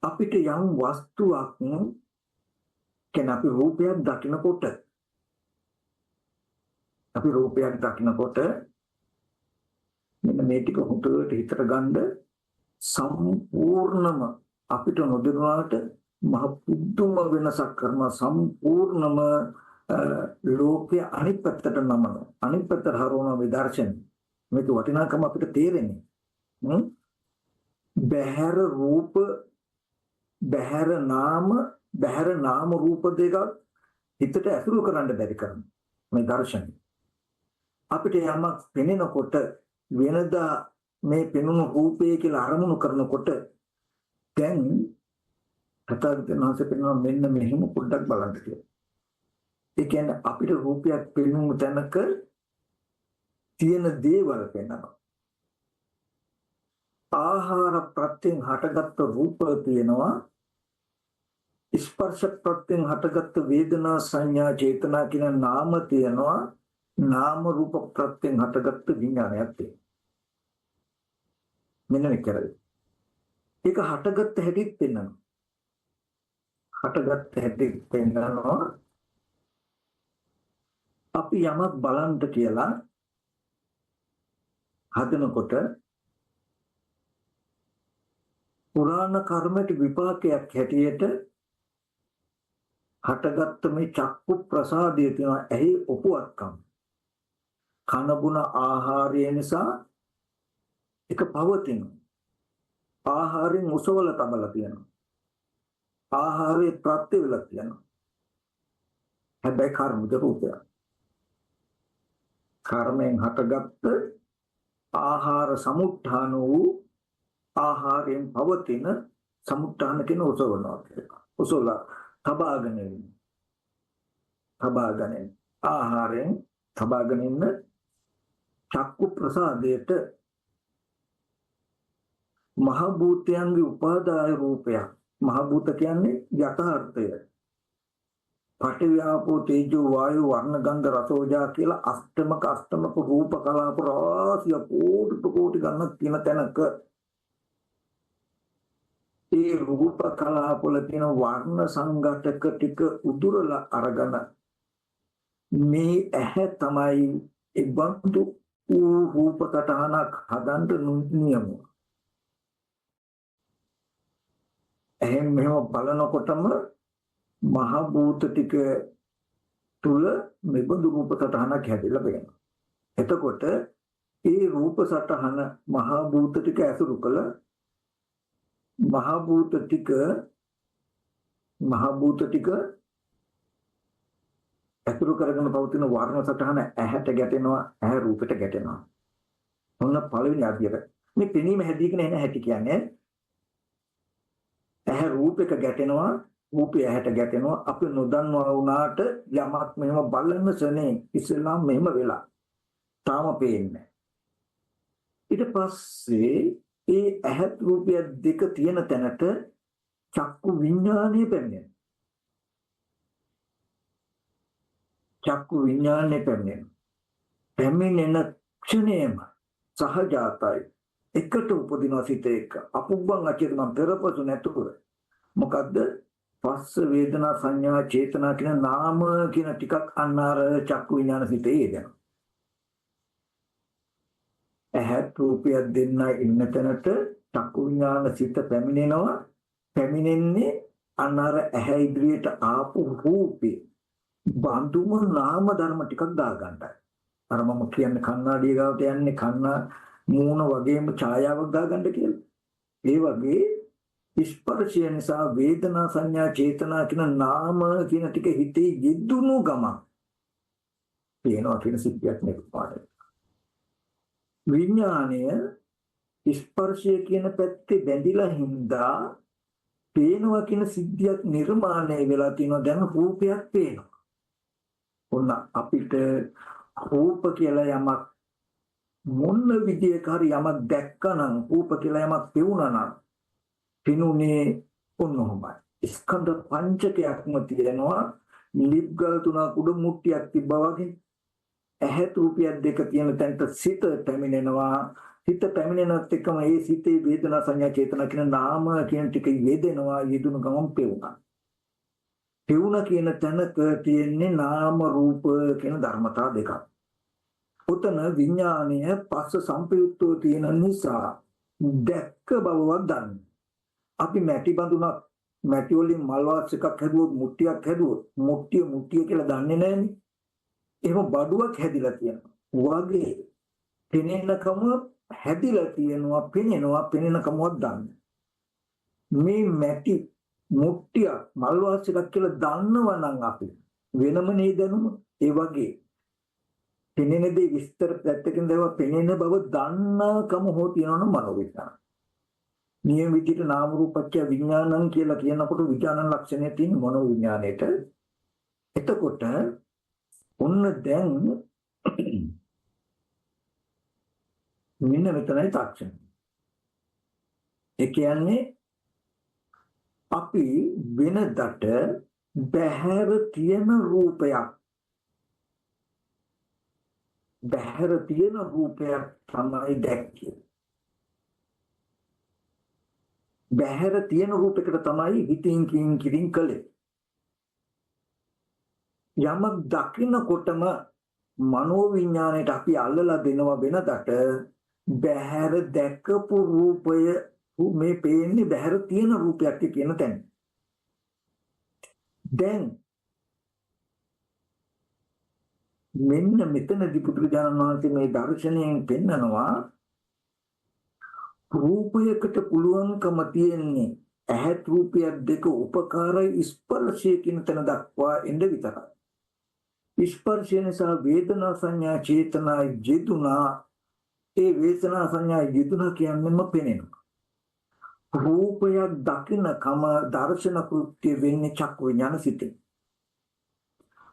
අපිට යම් වස්තුවක් කියන අපි රූපයක් දකිනකොට අපි රූපයක් දකිනකොට මෙන්න මේ ටික හොඳට හිතට ගන්න සම්පූර්ණම අපිට නොදෙනාට මහ පුදුම වෙනසක් කරන සම්පූර්ණම ලෝකයේ අනිත් පැත්තට නමන අනිත් පැත්තට හරවන විදර්ශන මේක වටිනාකම අපිට තේරෙන්නේ බහැර රූප බහැර නාම රූප දෙක හිතට ඇසුරු කරන්න බැරි කරන මේ දර්ශනය අපිට යමක් පෙනෙනකොට වෙනදා මේ පෙනුණු රූපය කියලා අරමුණු කරනකොට දැන් තථාගතයන් වහන්සේ පෙන්වන මෙන්න මෙහෙම පොඩ්ඩක් බලන්න කියලා. ඒ කියන්නේ අපිට රූපයක් පෙනුණු තැනක තියෙන දේවල් පෙන්වනවා. ආහාර ප්‍රත්‍යයෙන් හටගත්තු රූප තියෙනවා. ස්පර්ශ ප්‍රත්‍යයෙන් හටගත්තු වේදනා සංඥා චේතනා කියන නාම තියෙනවා. නාම රූප ප්‍රත්‍යයෙන් හටගත්තු විඥානයක් තියෙනවා. මෙන්න මේකයි. ඒක හටගත්ත හැටිත් පෙන්වනවා. හටගත්ත හැටිත් පෙන්වනවා. අපි යමක් බලන්න කියලා හදනකොට පුරාණ කර්මයට විපාකයක් හැටියට හටගත්ත මේ චක්කු ප්‍රසාදය තියෙනවා. එහි උපවත්කම් කන බුන ආහාරය නිසා එක පවතිනවා. ආහාරයෙන් උසවල තබලා තියෙනවා. ආහාරයේ ප්‍රත්‍ය වෙලා තියෙනවා. හැබැයි කර්මද රූපය. කර්මයෙන් හටගත්ත ආහාර සමුත්ථාන වූ ආහාරයෙන් පවතින සමුත්ථාන කියන උසවනවා කියලා. උසවලා තබාගෙන ඉන්නේ. තබාගෙන ආහාරයෙන් තබාගෙන ඉන්න චක්කු ප්‍රසාදයට මහ භූතයන්ගේ උපාදාය රූපයක්. මහ භූත කියන්නේ යථාර්ථය. පඨවි ආපෝ තේජෝ වායෝ වර්ණ ගන්ධ රස ඕජා කියලා අෂ්ටමක රූප කලාප රාශිය කෝටි ගණනක් තියෙන තැනක ඒ රූප කලාප වල තියෙන වර්ණ සංඝටක ටික උදුරලා අරගෙන මේ ඇහැ තමයි ඒ බඳු රූප තටහනක් හදන්න නියම. එහෙන් මෙහෙම බලනකොටම මහ භූත ටික තුල මෙබඳු රූප සටහනක් හැදෙලා පේනවා. එතකොට ඒ රූප සටහන මහ භූත ටික ඇසුරු කළ මහ භූත ටික ඇසුරු කරගෙන පවතින වර්ණ සටහන ඇහැට ගැටෙනවා. ඇහැ රූපෙට ගැටෙනවා. මොන පළවෙනි අධ්‍යයක මේ පෙනීම හැදීගෙන එන හැටි කියන්නේ ඇහැ රූපයක ගැටෙනවා. රූපය ඇහැට ගැටෙනවා. අපි නොදන්නවා වුණාට යමක් මෙහෙම බලන සනේ ඉස්සෙල්ලාම මෙහෙම වෙලා තාම පේන්නේ. ඊට පස්සේ ඒ ඇහත් රූපය දෙක තියෙන තැනට චක්කු විඥානය පැමිණෙනවා. චක්කු විඥානය පැමිණෙන ක්ෂණයම සහජාතයි එකට උපදිනවා සිත එක. අපුබ්බන් අචේතන පෙරපසු නැතුව මොකද්ද? පස්ස වේදනා සංඥා චේතනා කියන නාම කියන ටිකක් අන්නාර චක්කු විඥාන සිතේ එනවා. ඇහත් රූපය දෙන්න ඉන්න තැනට චක්කු විඥාන සිත පැමිණෙනවා. පැමිණෙන්නේ අන්නාර ඇහැ ඉදිරියට ආපු රූපේ බඳුම නාම ධර්ම ටිකක් දාගන්නයි. අර මම කියන්නේ කණ්ණාඩිය ගාවට යන්නේ කන්න මූණ වගේම ඡායාවක් දාගන්න කියලා. ඒ වගේ ස්පර්ශය නිසා වේදනා සංඥා චේතනා කියන නාම කියන ටික හිතේ යෙදුණු ගම පේනවා කියන සිද්ධියක් නෙක පාඩේ. විඥාණය ස්පර්ශය කියන පැත්තේ බැඳිලා හින්දා පේනවා කියන සිද්ධියක් නිර්මාණය වෙලා තියෙනවා. දැන් රූපයක් පේනවා. ඔන්න අපිට රූප කියලා යමක් මොන විදියක හරි යමක් දැක්කනම් රූප කියලා යමක් පෙවුනා නම් පිනුනේ ඔන්නෝමයි. ස්කන්ධ පංචකයක්ම තියෙනවා. ලිප්ගල් තුනක් උඩ මුට්ටියක් තිබ්බා වගේ. ඇහත් රූපයක් දෙක තියෙන තැනට සිත පැමිණෙනවා. සිත පැමිණෙනත් එක්කම ඒ සිතේ වේදනා සංඥා චේතනා කියන නාම කියන ටික යෙදෙනවා. යෙදුණු ගමන් පෙවුනා. පෙවුන කියන තැනක තියෙන්නේ නාම රූප කියන ධර්මතා දෙකක්. උතන විඥානය පස්ස සම්පයුක්තව තියෙන නිසා දැක්ක බවවත් දන්නේ. අපි මැටි බඳුනක් මැටි වලින් මල් වාස් එකක් හැදුවොත් මුට්ටියක් හැදුවොත් මුට්ටිය කියලා දන්නේ නැහැනේ. එහෙම බඩුවක් හැදිලා තියෙනවා. වගේ පෙනෙනකම හැදිලා තියෙනවා, පෙනෙනකමවත් දන්නේ. මේ මැටි මුට්ටිය මල් වාස් එකක් කියලා දන්නවා නම් අපි වෙනම නේ දැනුම. ඒ වගේ පෙනෙන දේ විස්තර පැත්තකින් දැව පෙනෙන බව දන්නකම හෝ තියෙනවනම් මනෝවිඥාන. නියම විදිහට නාම රූපච්ඡ විඥානං කියලා කියනකොට විඥාන ලක්ෂණය තියෙන මනෝවිඥාණයට. එතකොට ඔන්න දැන් මෙන්න මෙතනයි තාක්ෂණ. ඒ කියන්නේ අපි වෙනදට බහැර තියෙන රූපයක් තමයි දැක්කේ. බහැර තියෙන රූපයකට තමයි හිතින් කින් කළේ. යමක් දකින්නකොටම මනෝවිඥාණයට අපි අල්ලලා දෙනවා වෙනදට බහැර දැකපු රූපය මේ පේන්නේ බහැර තියෙන රූපයක් කියන තැන. දැන් මෙන්න මෙතනදී බුදුරජාණන් වහන්සේ මේ දර්ශනයෙන් පෙන්නනවා රූපයකට පුළුවන්කම තියෙන්නේ ඇහත් රූපයක් දෙක උපකාරයි ස්පර්ශය කියන තැන දක්වා එන්න විතරයි. ස්පර්ශය නිසා වේදනා සංඥා චේතනා යෙදුනා. ඒ වේදනා සංඥා යෙදුනා කියන්නේම පෙනෙනවා. රූපයක් දකින්නකම දර්ශන කෘත්‍ය වෙන්නේ චක්කු විඥාන සිතේ.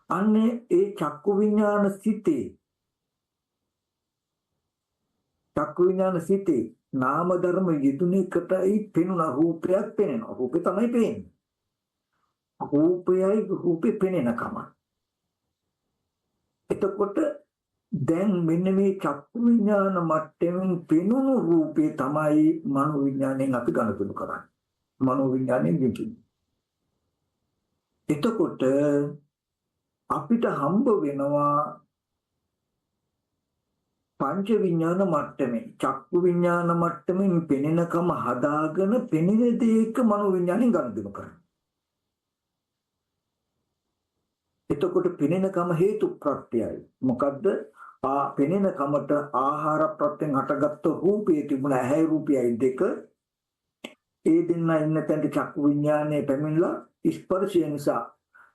අන්නේ ඒ චක්කු විඥාන සිතේ නාම ධර්ම යෙදුණේකටයි පෙනුන රූපයක් පෙනෙනවා. රූපේ තමයි පේන්නේ. රූපේ පෙනෙනකම. එතකොට දැන් මෙන්න මේ චක්කු විඥාන මට්ටමින් පෙනුණු රූපේ තමයි මනෝ විඥාණයෙන් අපි ගණතුණු කරන්නේ. මනෝ විඥාණයෙන් විකින්. එතකොට අපිට හම්බ වෙනවා පංච විඥාන මට්ටමේ චක්කු විඥාන මට්ටමින් පෙනෙනකම හදාගෙන පෙනෙන දේක මනෝ විඥාණයෙන් ගණතුණු කරන්නේ. එතකොට පෙනෙනකම හේතු ප්‍රත්‍යයයි. මොකද්ද? පෙනෙන කමට ආහාර ප්‍රත්‍යයෙන් හටගත්තු රූපයේ තිබුණ ඇහැ රූපයයි දෙක ඒ දෙන්න ඉන්න තැනට චක්කු විඥානයේ පැමිණලා ස්පර්ශය නිසා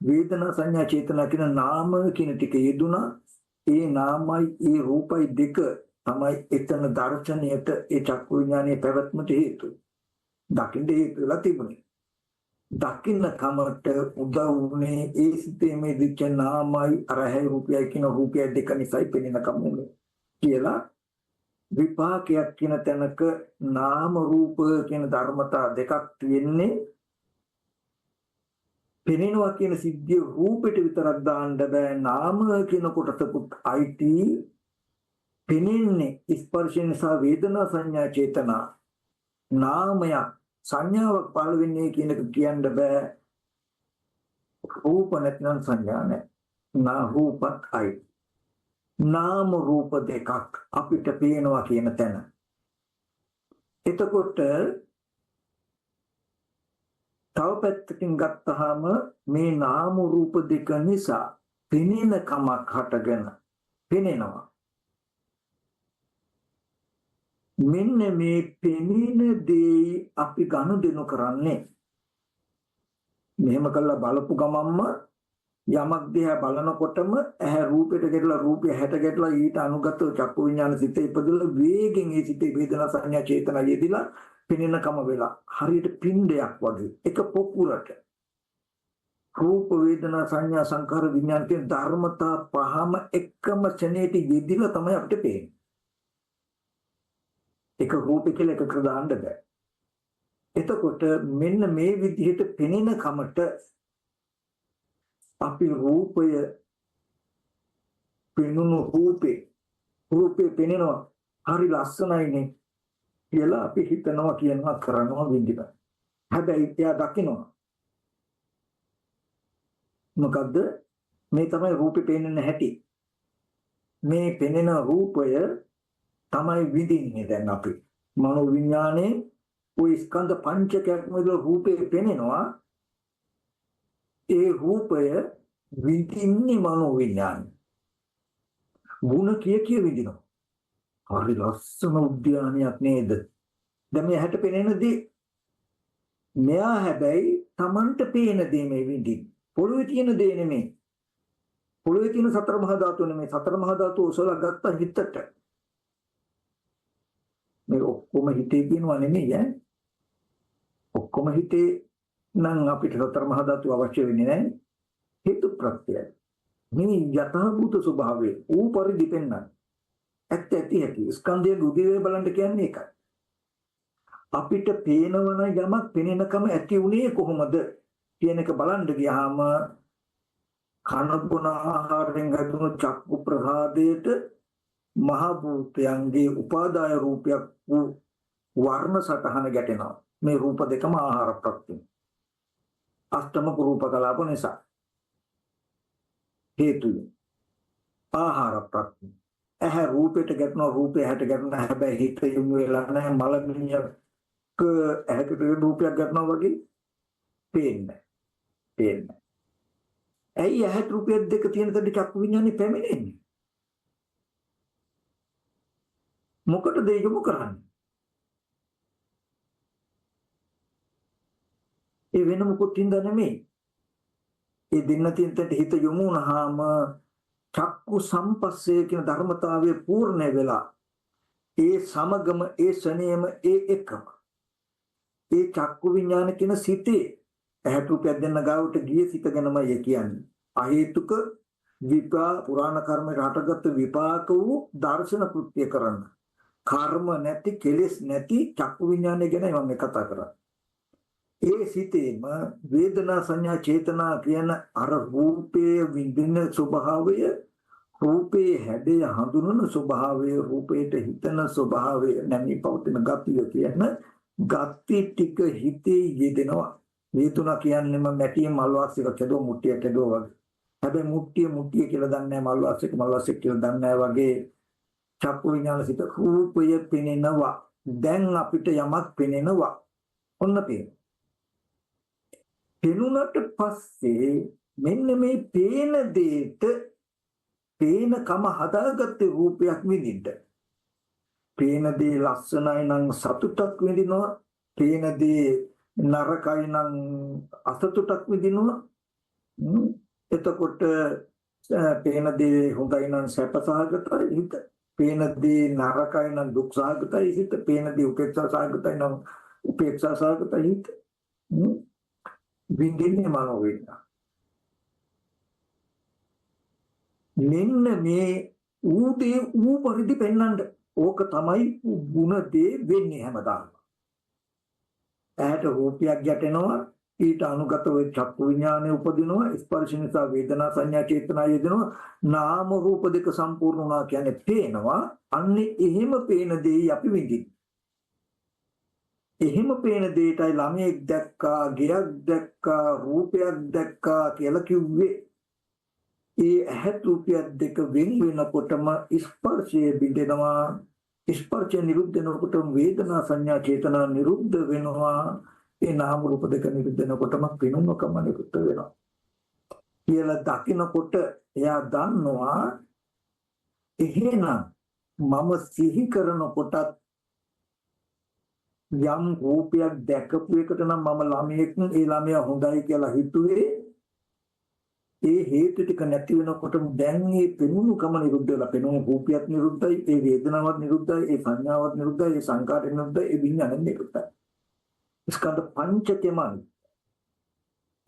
වේදනා සංඥා චේතනා කියන නාම කියන ටික යෙදුණා. ඒ නාමයි ඒ රූපයි දෙක තමයි එතන දර්ශනයට ඒ චක්කු විඥානයේ පැවැත්මට හේතු. දකින්න හේතු වෙලා තිබුණේ. දකින්න කමට උදව් වුණේ ඒ සිතේ මේ දිච්ච නාමයි අරහේ රූපයයි කියන රූපය දෙක නිසායි පෙනෙන කම උනේ කියලා විපාකයක් කියන තැනක නාම රූප කියන ධර්මතා දෙකක් තියෙන්නේ. පෙනෙනවා කියන සිද්ධිය රූපෙට විතරක් දාන්න බෑ. නාම කියන කොටසකුත් අයිති. පෙනෙන්නේ ස්පර්ශ නිසා වේදනා සංඥා චේතනා නාමයක් සංඥාවක් පහළ වෙන්නේ කියන එක කියන්න බෑ. රූප නැත්නම් සංඥා නැහැ. රූපත් අයි. නාම රූප දෙකක් අපිට පේනවා කියන තැන. එතකොට තව පැත්තකින් ගත්තාම මේ නාම රූප දෙක නිසා පෙනෙන කමක් හටගෙන පෙනෙනවා. මෙන්න මේ පෙනෙන දේ අපි ගනුදෙනු කරන්නේ. මෙහෙම කළා බලපු ගමන්ම යමක් දිහා බලනකොටම ඇහැ රූපයට ගැටලා රූපය හැට ගැටලා ඊට අනුගතව චක්කු විඥාන සිතේ ඉපදලා වේගෙන් ඒ සිතේ වේදනා සංඥා චේතනා යෙදිලා පෙනෙනකම වෙලා හරියට පින්ඩයක් වගේ එක පොකුරට රූප වේදනා සංඥා සංකාර විඥාන කියන ධර්මතා පහම එකම ඡනේට යෙදිලා තමයි අපිට පේන්නේ. එක රූපේ කියලා එකකට දාන්න බෑ. එතකොට මෙන්න මේ විදිහට පෙනෙන කමට අපි රූපය පෙනුණු රූපේ පෙනෙනවා හරි ලස්සනයිනේ කියලා අපි හිතනවා කියනවා කරනවා විඳිනවා. හැබැයි එයා දකිනවා මොකද්ද මේ තමයි රූපේ පෙනෙන හැටි. මේ පෙනෙන රූපය තමයි විඳින්නේ දැන් අපි. මනෝ විඥානේ ওই ස්කන්ධ පංචකයක්ම රූපේ පෙනෙනවා. ඒ රූපය විඳින්නේ මනෝ විඥානේ. ගුණ කිය විඳිනවා. හරි ලස්සන උද්‍යානයක් නේද? දැන් මේ හැට පෙනෙන දේ මෙයා හැබැයි Tamanට පේන දේ මේ විඳින්නේ. පොළොවේ තියෙන දේ නෙමෙයි. පොළොවේ තියෙන සතර මහා ධාතු නෙමෙයි. සතර මහා ධාතු ඔසවලා ගත්ත හිතට. මේ ඔක්කොම හිතේ කියනවා නෙමෙයි ඈ. ඔක්කොම හිතේ නම් අපිට සතර මහා ධාතු අවශ්‍ය වෙන්නේ නැහැ. හේතු ප්‍රත්‍යය. මේ යථාභූත ස්වභාවය ඌ පරිදි පෙන්වන. ඇත්ත ඇති ඇති ස්කන්ධයේ උදේවේ බලන්න කියන්නේ ඒකයි. අපිට පේනවන යමක් පෙනෙනකම ඇති උනේ කොහොමද කියන එක බලන්න ගියාම කන බොන ආහාරයෙන් ලැබුණු චක්කු ප්‍රසාදයට මහ භූතයන්ගේ උපාදාය රූපයක් වූ වර්ණ සටහන ගැටෙනවා. මේ රූප දෙකම ආහාර ප්‍රත්‍යය. අෂ්ටම රූප කලාප නිසා හේතුයි ආහාර ප්‍රත්‍යය. ඇහැ රූපයට ගැටෙනවා, රූපය ඇහැට ගැටෙනවා. හැබැයි හිත යොමු වෙලා නැහැ. මලමිණියක ඇහැට රූපයක් ගැටෙනවා වගේ පේන්නේ. ඇයි ඇහැට රූපයක් දෙක තියෙන තැන චක්කු විඤ්ඤාණය පැමිණෙන්නේ? මොකටද යොමු කරන්නේ? ඒ වෙන මොකොත් හින්දා නෙමෙයි. ඒ දෙන්න තියෙන හිත යොමු වුණාම චක්කු සම්පස්සේ කියන ධර්මතාවය පූර්ණ වෙලා ඒ සමගම ඒ ශනේයම ඒ එකම ඒ චක්කු විඥාන කියන සිතේ ඇහැට රූපයක් දෙන්න ගාවට ගිය සිත ගැනමයි කියන්නේ. අහේතුක පුරාණ කර්මයට හටගත් විපාක වූ දර්ශන කෘත්‍ය කරන්න. කර්ම නැති කෙලෙස් නැති චක්කු විඥානය ගැන මම කතා කරා. ඒ සිතේම වේදනා සංඥා චේතනා කියන අර රූපයේ විඳින ස්වභාවය, රූපේ හැඩය හඳුනන ස්වභාවය, රූපයට හිතන ස්වභාවය නැමී පවතින ගතිය කියන ගති ටික හිතේ යෙදෙනවා. වේතුණා කියන්නේ මම මැටියෙන් මල්වාසියක කැඩුව මුට්ටිය කැඩුවා වගේ. හැබැයි මුට්ටිය කියලා දන්නේ නැහැ, මල්වාසියක කියලා දන්නේ නැහැ වගේ චක්කු විඥාන සිත රූපය පෙනෙනවා. දැන් අපිට යමක් පෙනෙනවා. ඔන්න පේනවා. පෙනුනට පස්සේ මෙන්න මේ පේන දෙයට පේනකම හදාගත්තේ රූපයක් විඳින්න. පේන දේ ලස්සනයි නම් සතුටක් විඳිනවා. පේන දේ නරකයි නම් අසතුටක් විඳිනවා. එතකොට පේන දේ හොඳයි නම් සැපසහගතයි හිත. පේන දේ නරකයි නම් දුක්සහගතයි හිත. පේන දේ උපේක්ෂාසහගතයි නම් උපේක්ෂාසහගතයි හිත. විඳින්නේ මනෝ වේදනා. මෙන්න මේ ඌදී ඌ පරිදි පෙන්වන්න ඕක තමයි ගුණ දේ වෙන්නේ හැමදාම. ඇහැට රූපයක් ගැටෙනවා, ඊට අනුගතව චක්කු විඥානය උපදිනවා, ස්පර්ශ නිසා වේදනා සංඥා චේතනා යෙදෙනවා, නාම රූප දෙක සම්පූර්ණ වුණා කියන්නේ පේනවා. අන්නේ එහෙම පේන දේ අපි විඳින්නේ. එහෙම පේන දෙයටයි ළමයෙක් දැක්කා, ගෙයක් දැක්කා, රූපයක් දැක්කා කියලා කිව්වේ. ඒ ඇහත් රූපයක් දෙක වෙන වෙනකොටම ස්පර්ශයේ බිඳෙනවා. ස්පර්ශය නිරුද්ධ වෙනකොටම වේදනා සංඥා චේතනා නිරුද්ධ වෙනවා. ඒ නාම රූප දෙක නිරුද්ධ වෙනකොටම පිනුනකම නිරුද්ධ වෙනවා. කියලා දකිනකොට එයා දන්නවා එහෙනම් මම සිහි කරනකොටත් යම් රූපයක් දැකපු එකට නම් මම ළමයෙක් ඒ ළමයා හොඳයි කියලා හිතුවේ. ඒ හේතු ටික නැති වෙනකොටම දැන් මේ පෙනුනුකම නිරුද්ධ වෙලා පෙනුණු රූපයක් නිරුද්ධයි, ඒ වේදනාවක් නිරුද්ධයි, ඒ සංඥාවක් නිරුද්ධයි, ඒ සංකාරය නිරුද්ධයි, ඒ විඥානය නිරුද්ධයි. ස්කන්ධ පංචකයමයි.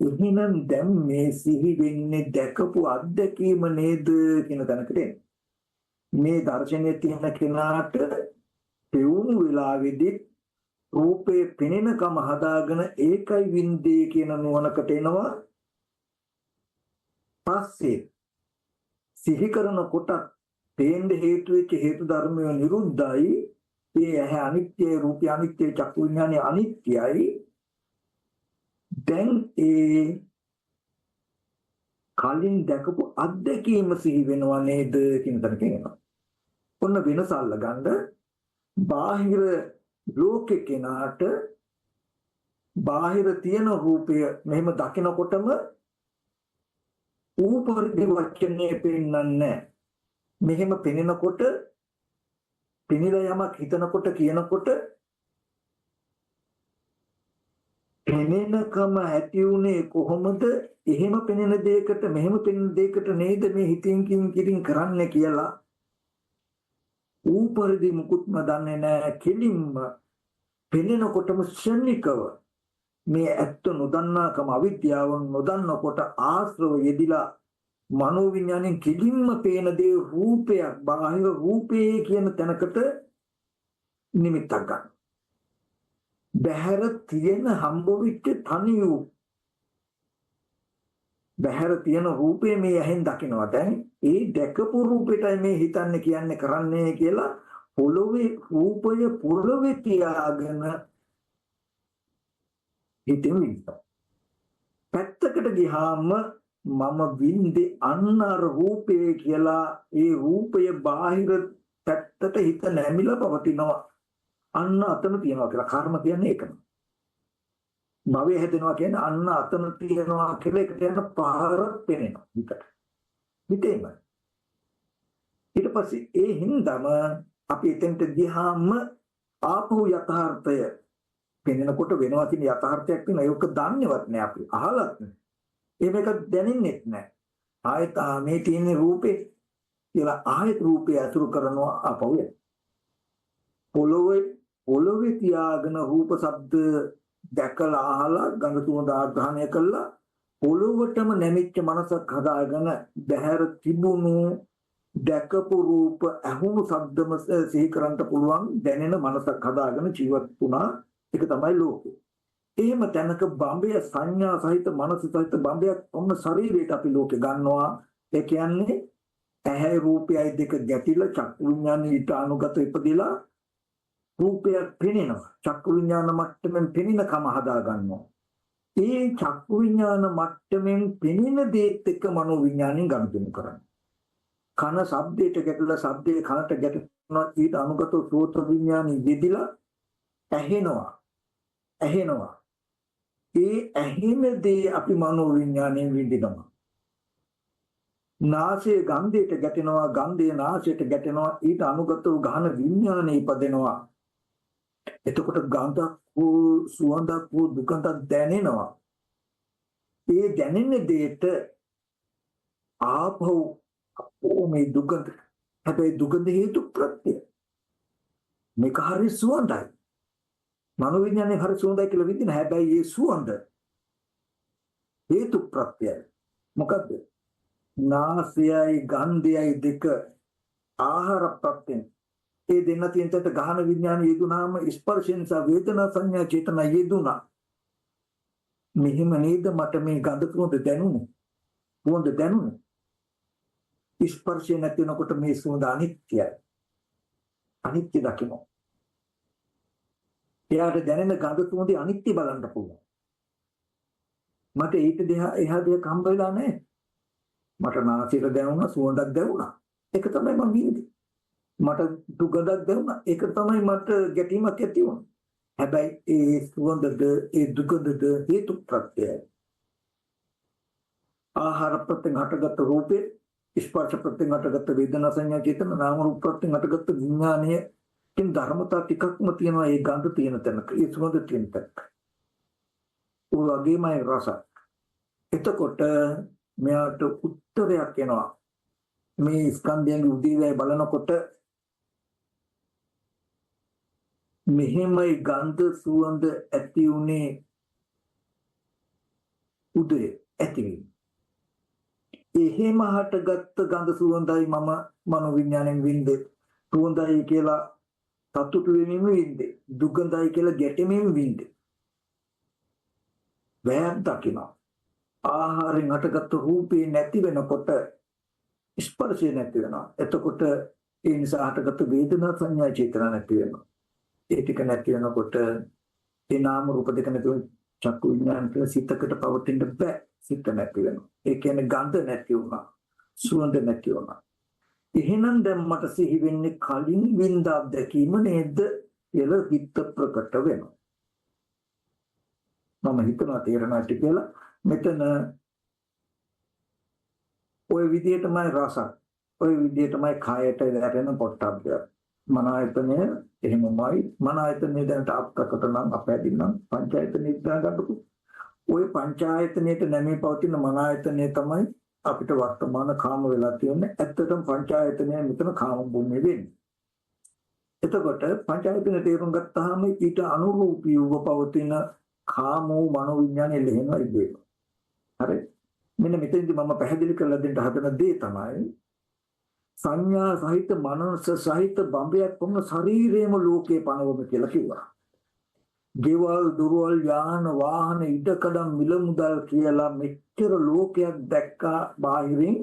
එහෙනම් දැන් මේ සිහි වෙන්නේ දැකපු අත්දැකීම නේද කියන තැනකට එන්නේ. මේ දර්ශනයේ තියෙන කෙනාට පෙවුණු වෙලාවේදී රූපේ පෙනෙනකම හදාගෙන ඒකයි වින්දේ කියන නුවණකට එනවා. පස්සේ සිහි කරනකොට පේන්න හේතු වෙච්ච හේතු ධර්මය නිරුද්ධයි. ඒ ඇහැ අනිත්‍යයි, රූපය අනිත්‍යයි, චක්කු විඥානය අනිත්‍යයි. දැන් ඒ කලින් දැකපු අත්දැකීම සිහි වෙනවා නේද කියන තැනක එනවා. ඔන්න වෙනස අල්ලගන්න බාහිර ලෝකේ කෙනාට බාහිර තියෙන රූපය මෙහෙම දකිනකොටම ඌපරිදි වචනේ පෙන්නන්නේ. මෙහෙම පෙනෙනකොට පෙනිලා යමක් හිතනකොට කියනකොට පෙනෙනකම ඇති උනේ කොහොමද? එහෙම පෙනෙන දෙයකට මෙහෙම පෙනෙන දෙයකට නේද මේ හිතින් කිරින් කරන්නේ කියලා ඌපරිදි මුකුත්ම දන්නේ නැහැ. කෙලින්ම පෙනෙනකොටම ශනිකව මේ ඇත්ත නොදන්නාකම අවිද්‍යාව නොදන්නකොට ආශ්‍රව යෙදිලා මනෝවිඥාණයෙන් කෙලින්ම පේන දේ රූපයක් බාහිර රූපේ කියන තැනකට නිමිත්තක් ගන්න. බහැර තියෙන හම්බ වෙච්ච තනි වූ බහැර තියෙන රූපේ මේ ඇහෙන් දකිනවා. දැන් ඒ දැකපු රූපෙටයි මේ හිතන්නේ කියන්නේ කරන්නේ කියලා පොළොවේ රූපය පොළොවේ තියාගෙන හිතෙන් විඳිනවා. පැත්තකට ගියාම මම විඳේ අන්න අර රූපේ කියලා ඒ රූපය බාහිර පැත්තට හිත නැමිලා පවතිනවා. අන්න අතන තියනවා කියලා කර්ම කියන්නේ ඒකම. භවය හැදෙනවා කියන්නේ අන්න අතන තියනවා කියලා එකට යන පාරක් පෙනෙනවා හිතට. හිතේම. ඊට පස්සේ ඒ හින්දාම අපි එතෙන්ට ගියාම ආපහු යථාර්ථය පෙනෙනකොට වෙනවා කියන යථාර්ථයක් තියෙනවා. ඒක දන්නේවත් නෑ අපි. අහලත් නෑ. මේක දැනෙන්නෙත් නෑ. ආයත මේ තියෙන රූපේ කියලා ආයත රූපය අතුරු කරනවා ආපහු. පොළොවේ තියාගෙන රූප ශබ්ද දැකලා අහලා ගඟ තුන ආග්‍රහණය කළා පොළොවටම නැමිච්ච මනසක් හදාගෙන බහැර තිබුණු දැකපු රූප අහුණු ශබ්දම සිහි කරන්න පුළුවන් දැනෙන මනසක් හදාගෙන ජීවත් වුණා. ඒක තමයි ලෝකය. එහෙම තැනක බඹය සංඥා සහිත මනස සහිත බඹයක් ඔන්න ශරීරයට අපි ලෝකේ ගන්නවා. ඒ කියන්නේ ඇහැ රූපයයි දෙක ගැටිලා චක්කු විඥානෙ ඊට අනුගත ඉපදිලා රූපයක් පෙනෙනවා. චක්කු විඥාන මට්ටමින් පෙනෙන කම හදා ගන්නවා. ඒ චක්කු විඥාන මට්ටමින් පෙනෙන දේත් එක්ක මනෝ විඥාණයෙන් ගනුදෙනු කරනවා. කන ශබ්දයට ගැටලා ශබ්දේ කනට ගැටෙනවා ඊට අනුගතව සෝත විඥානෙ යෙදිලා ඇහෙනවා. ඒ ඇහෙන දේ අපි මනෝ විඥාණයෙන් විඳිනවා. නාසයේ ගන්ධයට ගැටෙනවා ගන්ධය නාසයට ගැටෙනවා ඊට අනුගතව ගහන විඥානය ඉපදෙනවා. එතකොට ගන්ධක් වූ සුවඳක් වූ දුකක් දැනෙනවා. ඒ දැනෙන දෙයට ආපහු මේ දුකද හැබැයි දුකද හේතු ප්‍රත්‍ය මේක හරි සුවඳයි මනෝවිඥානේ හරි සුවඳයි කියලා විඳින හැබැයි ඒ සුවඳ හේතු ප්‍රත්‍යය මොකද්ද නාසයයි ගන්ධයයි දෙක ආහාර ප්‍රත්‍යයෙන් ඒ දෙන්න තියෙන තැනට ගහන විඥාන යෙදුනාම ස්පර්ශයෙන් සා වේදනා සංඥා චේතනා යෙදුනා මෙහිම නේද මට මේ ගඳ සුවඳ දැනුනේ ස්පර්ශය නැති වෙනකොට මේ සුවඳ අනිත්‍ය දකින්න. එයාට දැනෙන ගඳ සුවඳේ අනිත්‍ය බලන්න පුළුවන්. මට ඊට එහා දෙයක් හම්බ වෙලා නැහැ. මට නාසයට දැනුණා සුවඳක් දැනුණා. ඒක තමයි මම විඳින්නේ. මට දුකක් දැනුණා. ඒක තමයි මට ගැටීමක් ඇති වුණා. හැබැයි ඒ සුවඳද ඒ දුකද හේතු ප්‍රත්‍යයයි. ආහාර ප්‍රත්‍යයෙන් හටගත් රූපේ ස්පර්ශ ප්‍රත්‍යයෙන් හටගත් වේදනා සංඥා චේතන නාම රූප ප්‍රත්‍යයෙන් හටගත් විඥානයේ කින් ධර්මතා ටිකක්ම තියෙනවා ඒ ගඳ තියෙන තැනක ඒ සුවඳ තියෙන තැනක. උවගේමයි රස. එතකොට මෙයාට උත්තරයක් එනවා. මේ ස්කන්ධයන්ගේ උදේවැය බලනකොට මෙහෙමයි ගන්ධ සුවඳ ඇති උනේ උදේ ඇතිවීම. එහෙම හටගත්ත ගඳ සුවඳයි මම මනෝවිඥාණයෙන් වින්දේ. සුවඳයි කියලා සතුටු වෙමින් වින්දේ. දුගඳයි කියලා ගැටෙමින් වින්දේ. වෑයම් දකින්න. ආහාරයෙන් හටගත්ත රූපේ නැති වෙනකොට ස්පර්ශය නැති වෙනවා. එතකොට ඒ නිසා හටගත්ත වේදනා සංඥා චේතනා නැති වෙනවා. ඒ ටික නැති වෙනකොට ඒ නාම රූප දෙක නැතුව චක්කු විඥාන කියලා සිතකට පවතින්න බෑ. සිත නැති වෙනවා. ඒ කියන්නේ ගඳ නැති වුණා. සුවඳ නැති වුණා. එහෙනම් දැන් මට සිහි වෙන්නේ කලින් වින්ද අත්දැකීම නේද කියලා හිත ප්‍රකට වෙනවා. මම හිතනවා තේරෙනවා කියලා මෙතන ওই විදිහටමයි රස, ওই විදිහටමයි කායයට දැනෙන පොට්ටබ්බය. මන ආයතනය එහෙමමයි. මන ආයතනය දැනට අප්‍රකට නම් අපැදින්නම් පංචායතනෙ දාගන්නකො. ওই පංචායතනෙට නැමී පවතින මන ආයතනය තමයි අපිට වර්තමාන කාම වෙලා තියෙන්නේ. ඇත්තටම පංචායතනය මෙතන කාම භූමිය වෙන්නේ. එතකොට පංචායතන තේරුම් ගත්තාම ඊට අනුරූපීව පවතින කාමෝ මනෝවිඥානය ලෙහෙනවා ඉබේම. හරි. මෙන්න මෙතෙන්දි මම පැහැදිලි කරලා දෙන්න හදන දේ තමයි සංඥා සහිත මනස සහිත බඹයක් වුණ ශරීරයේම ලෝකේ පනවම කියලා කිව්වා. ගෙවල් දොරවල් යාන වාහන ඉඩකඩම් මිල මුදල් කියලා මෙච්චර ලෝකයක් දැක්කා බාහිරින්.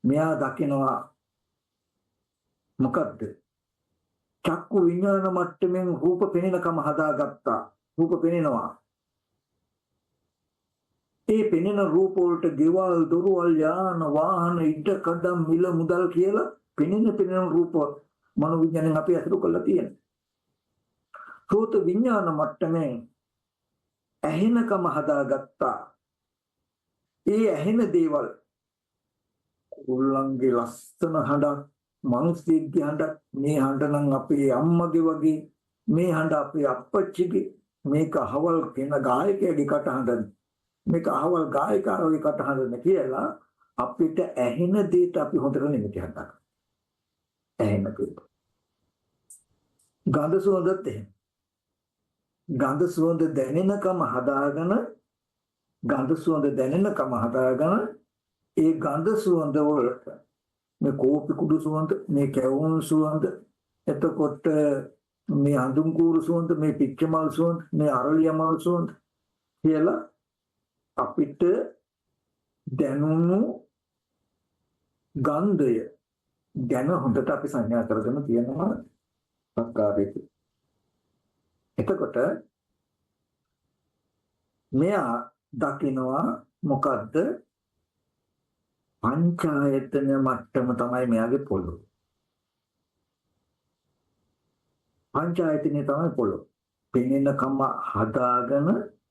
මෙයා දකිනවා මොකද්ද? චක්කු විඥාන මට්ටමින් රූප පෙනෙනකම හදාගත්තා. රූප පෙනෙනවා. ඒ පෙනෙන රූප වලට ගෙවල් දොරවල් යාන වාහන ඉඩකඩම් මිල මුදල් කියලා පෙනෙන රූප මනෝවිඥාණයෙන් අපි අසුරු කරලා තියෙනවා. සෝත විඥාන මට්ටමේ ඇහෙනකම හදාගත්තා. ඒ ඇහෙන දේවල් උල්ලංගේ ලස්සන හඬක්, මිනිස්සුගේ හඬක්, මේ හඬ නම් අපේ අම්මගේ වගේ, මේ හඬ අපේ අප්පච්චිගේ, මේක අහවල් කෙන ගායකයාගේ කටහඬ, මේක අහවල් ගායකාරගේ කටහඬ කියලා අපිට ඇහෙන දේට අපි හොඳට නිමිති හදා. ඇහෙන දේ. ගඳ සුවඳත් එහෙම. ගඳ සුවඳ දැනෙනකම හදාගෙන ඒ ගඳ සුවඳ වලට මේ කෝපි කුඩු සුවඳ, මේ කැවුම් සුවඳ, එතකොට මේ හඳුන් කූරු සුවඳ, මේ පිච්චමල් සුවඳ, මේ අරලිය මල් සුවඳ කියලා අපිට දැනුණු ගන්ධය ගැන හොඳට අපි සංඥා කරගෙන තියෙනවා සංකාරයක. එතකොට මෙයා දකිනවා මොකද්ද? පංචායතන මට්ටම තමයි මෙයාගේ පොළොව. පංචායතනේ තමයි පොළොව. පෙනෙනකම හදාගෙන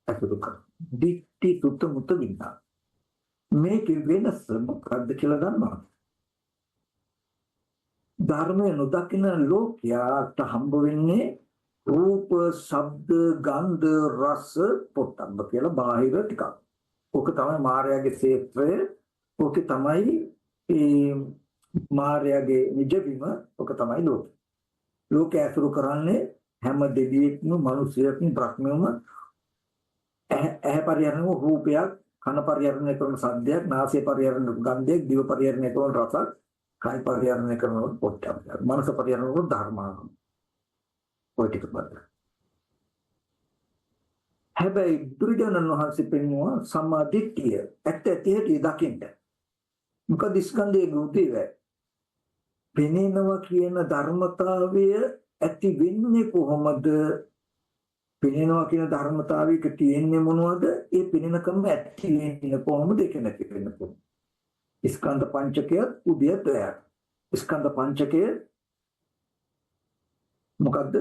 අසුරු කරන. දිට්ඨි සුත මුත විඥාන. මේක වෙනස මොකද්ද කියලා දන්නවා. ධර්මය නොදකින ලෝකයාට හම්බ වෙන්නේ රූප, ශබ්ද, ගන්ධ, රස, පොට්ටබ්බ කියලා බාහිර ටිකක්. ඕක තමයි මායාවේ ක්ෂේත්‍රය. ඕක තමයි මායාවේ නිජබිම. ඕක තමයි ලෝකය. ලෝකය අසුරු කරන්නේ හැම දෙවියෙක්ම, මිනිසියෙක්ම, බ්‍රහ්මයෙක්ම ඇහැ පරිහරණය රූපයක්, කන පරිහරණය කරන සද්දයක්, නාසය පරිහරණය ගන්ධයක්, දිව පරිහරණය කරන රසක්, කාය පරිහරණය කරන පොට්ටබ්බ, මනස පරිහරණය කරන ධර්මාංග. ඔය ටික බලන්න. හැබැයි දුර්ජනන් වහන්සේ පෙන්වුවා සම්මා දිට්ඨිය ඇත්ත ඇති දකින්න. මොකද ස්කන්ධයේ උදේවැ පෙනෙනවා කියන ධර්මතාවය ඇති වෙන්නේ කොහොමද? පෙනෙනවා කියන ධර්මතාවයක තියෙන්නේ මොනවද? ඒ පෙනෙනකම ඇති වෙන්නේ කොහොමද? ඒක නැති වෙන්න පුළුවන්. ස්කන්ධ පංචකය උදේතය. ස්කන්ධ පංචකය මොකද්ද?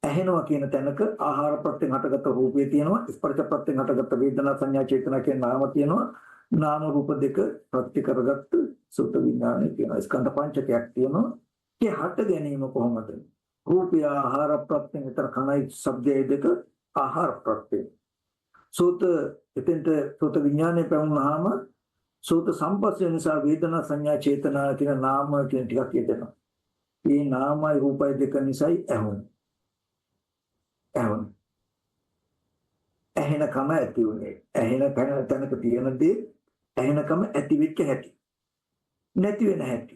ඇහෙනවා කියන තැනක ආහාර ප්‍රත්‍යයෙන් හටගත්ත රූපේ තියෙනවා, ස්පර්ශ ප්‍රත්‍යයෙන් හටගත්ත වේදනා සංඥා චේතනා කියන නාම තියෙනවා. නාම රූප දෙක ප්‍රත්‍ය කරගත්ත සුත විඥානය තියෙනවා. ස්කන්ධ පංචකයක් තියෙනවා. ඒ හට ගැනීම කොහොමද? රූපය ආහාර ප්‍රත්‍යයෙන් විතර කනයි ශබ්දයේ දෙක ආහාර ප්‍රත්‍යය. සුත එතෙන්ට සුත විඥානය පැවුනහම සුත සම්පස්සේ නිසා වේදනා සංඥා චේතනා කියන නාම කියන ටිකක් යෙදෙනවා. මේ නාමයි රූපයි දෙක නිසායි ඇහුනේ. ඇහෙනකම ඇති උනේ. ඇහෙන තැනක තියෙන දේ ඇහෙනකම ඇති වෙච්ච හැටි. නැති වෙන හැටි.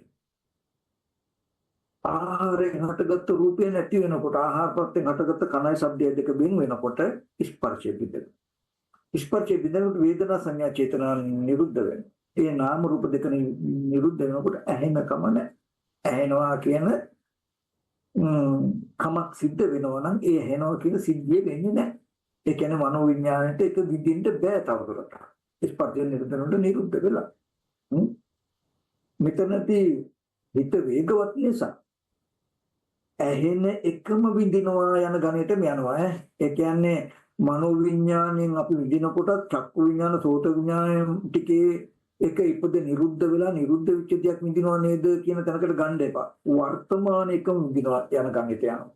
ආහාරයෙන් හටගත්ත රූපේ නැති වෙනකොට, ආහාර ප්‍රත්‍යයෙන් හටගත්ත කනයි ශබ්දය දෙක බින් වෙනකොට ස්පර්ශය බිඳෙනවා. ස්පර්ශය බිඳෙනකොට වේදනා සංඥා චේතනා නිරුද්ධ වෙනවා. ඒ නාම රූප දෙක නිරුද්ධ වෙනකොට ඇහෙනකම නැහැ. ඇහෙනවා කියන කමක් සිද්ධ වෙනවා නම් ඒ ඇහෙනවා කියන සිද්ධිය වෙන්නේ නැහැ. ඒ කියන්නේ මනෝ විඥාණයට එක විදිහින්ට බෑ තවදුරටත්. ස්පර්ශය නිරුද්ධ නිරුද්ධ වෙලා. මෙතනදී හිත වේගවත් නිසා ඇහෙන එකම විඳිනවා යන ගණිතෙම යනවා. ඒ කියන්නේ මනෝ විඥාණයෙන් අපි විඳිනකොට චක්කු විඥාන සෝත විඥාන ටිකේ එක ඉපද නිරුද්ධ වෙලා නිරුද්ධ වෙච්ච දෙයක් විඳිනව නේද කියන තැනකට ගන්න එපා. වර්තමාන එකම විඳිනවා යන ගණිතය යනවා.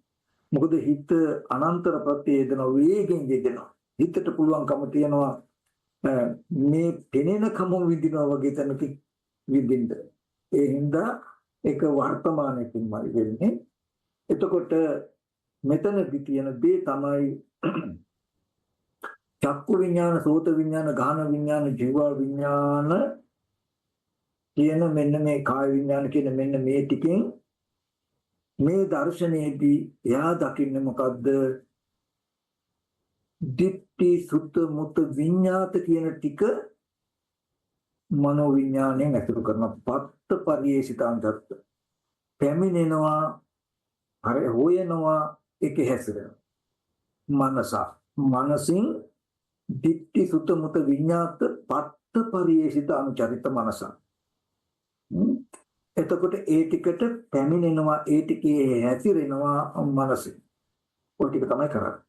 මොකද හිත අනන්තර ප්‍රත්‍යේදන වේගෙන් යෙදෙනවා. හිතට පුළුවන්කම තියනවා මේ පෙනෙන කම විඳිනවා වගේ තැනක විඳින්න. ඒ හින්දා ඒක වර්තමානයකින්මයි වෙන්නේ. එතකොට මෙතනදී තියෙන දේ තමයි චක්කු විඥාන, සෝත විඥාන, ගාහන විඥාන, ජීව විඥාන කියන මෙන්න මේ කාය විඥාන කියන මෙන්න මේ ටිකෙන් මේ දර්ශනයේදී එයා දකින්නේ මොකද්ද? දිට්ඨි සුත්ත මුත් විඥාත කියන ටික මනෝ විඥාණයෙන් ඇතුළු කරන පත්ත පරිේශිතාන්තත් පැමිණෙනවා, අර හොයනවා, ඒක හැසිරෙනවා. මනසින් දිට්ඨි සුත්ත මුත් විඥාත පත්ත පරිේශිත අනුචරිත මනස. එතකොට ඒ ටිකට පැමිණෙනවා, ඒ ටිකේ හැසිරෙනවා මනසින්. ඔය ටික තමයි කරන්නේ.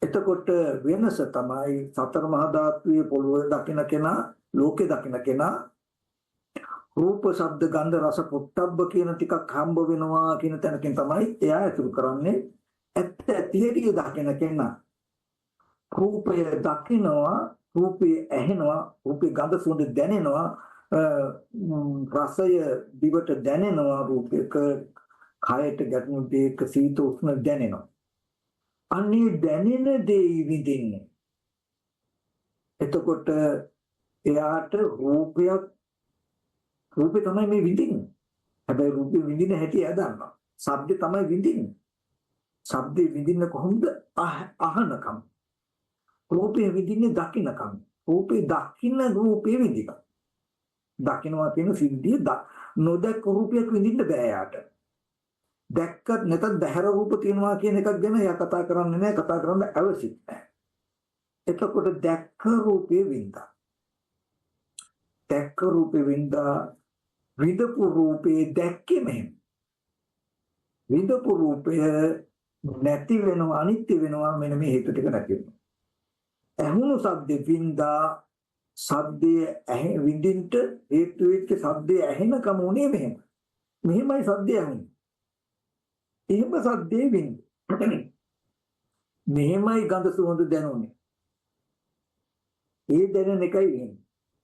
එතකොට වෙනස තමයි සතර මහා ධාතුයේ පොළොවේ දකින්න කෙනා, ලෝකේ දකින්න කෙනා රූප, ශබ්ද, ගන්ධ, රස, පොට්ටබ්බ කියන ටිකක් හම්බ වෙනවා කියන තැනකින් තමයි එයා ඇතුළු කරන්නේ. ඇත්ත ඇතිහැටි දකින්න කෙනා රූපය දකින්නවා, රූපය ඇහෙනවා, රූපේ ගඳ සුවඳ දැනෙනවා, රසය දිවට දැනෙනවා, රූපයක කයට ගැටුණු දෙයක සීත උෂ්ණ දැනෙනවා. අනේ දැනෙන දේ විඳින්නේ. එතකොට එයාට රූපේ තමයි මේ විඳින්නේ. හැබැයි රූපේ විඳින හැටි එයා දන්නවා. ශබ්දේ තමයි විඳින්නේ. ශබ්දේ විඳින්න කොහොමද? අහනකම්. රූපේ විඳින්නේ දකින්නකම්. රූපේ දකින්න රූපේ විඳිනවා. දකින්නවා කියන සිද්ධිය නොදැක්ක රූපයක් විඳින්න බෑ යාට. දැක්කත් නැත්නම් බහැර රූප තියෙනවා කියන එකක් ගැන එයා කතා කරන්නේ නැහැ, කතා කරන්න අවශ්‍යත් නැහැ. එතකොට දැක්ක රූපේ විඳා. දැක්ක රූපේ විඳා විඳපු රූපේ දැක්කේ මෙහෙම. විඳපු රූපය නැති වෙනවා, අනිත්‍ය වෙනවා, මෙන්න මේ හේතු ටික නැති වෙනවා. ඇහුණු සද්දේ විඳා සද්දේ විඳින්න හේතු වෙච්ච සද්දේ ඇහෙනකම උනේ මෙහෙම. මෙහෙමයි සද්දේ ඇහුනේ. එහෙම සද්දේ විඳ. මෙහෙමයි ගඳ සුවඳ දැනුනේ. ඒ දැනෙන එකයි වෙන්නේ.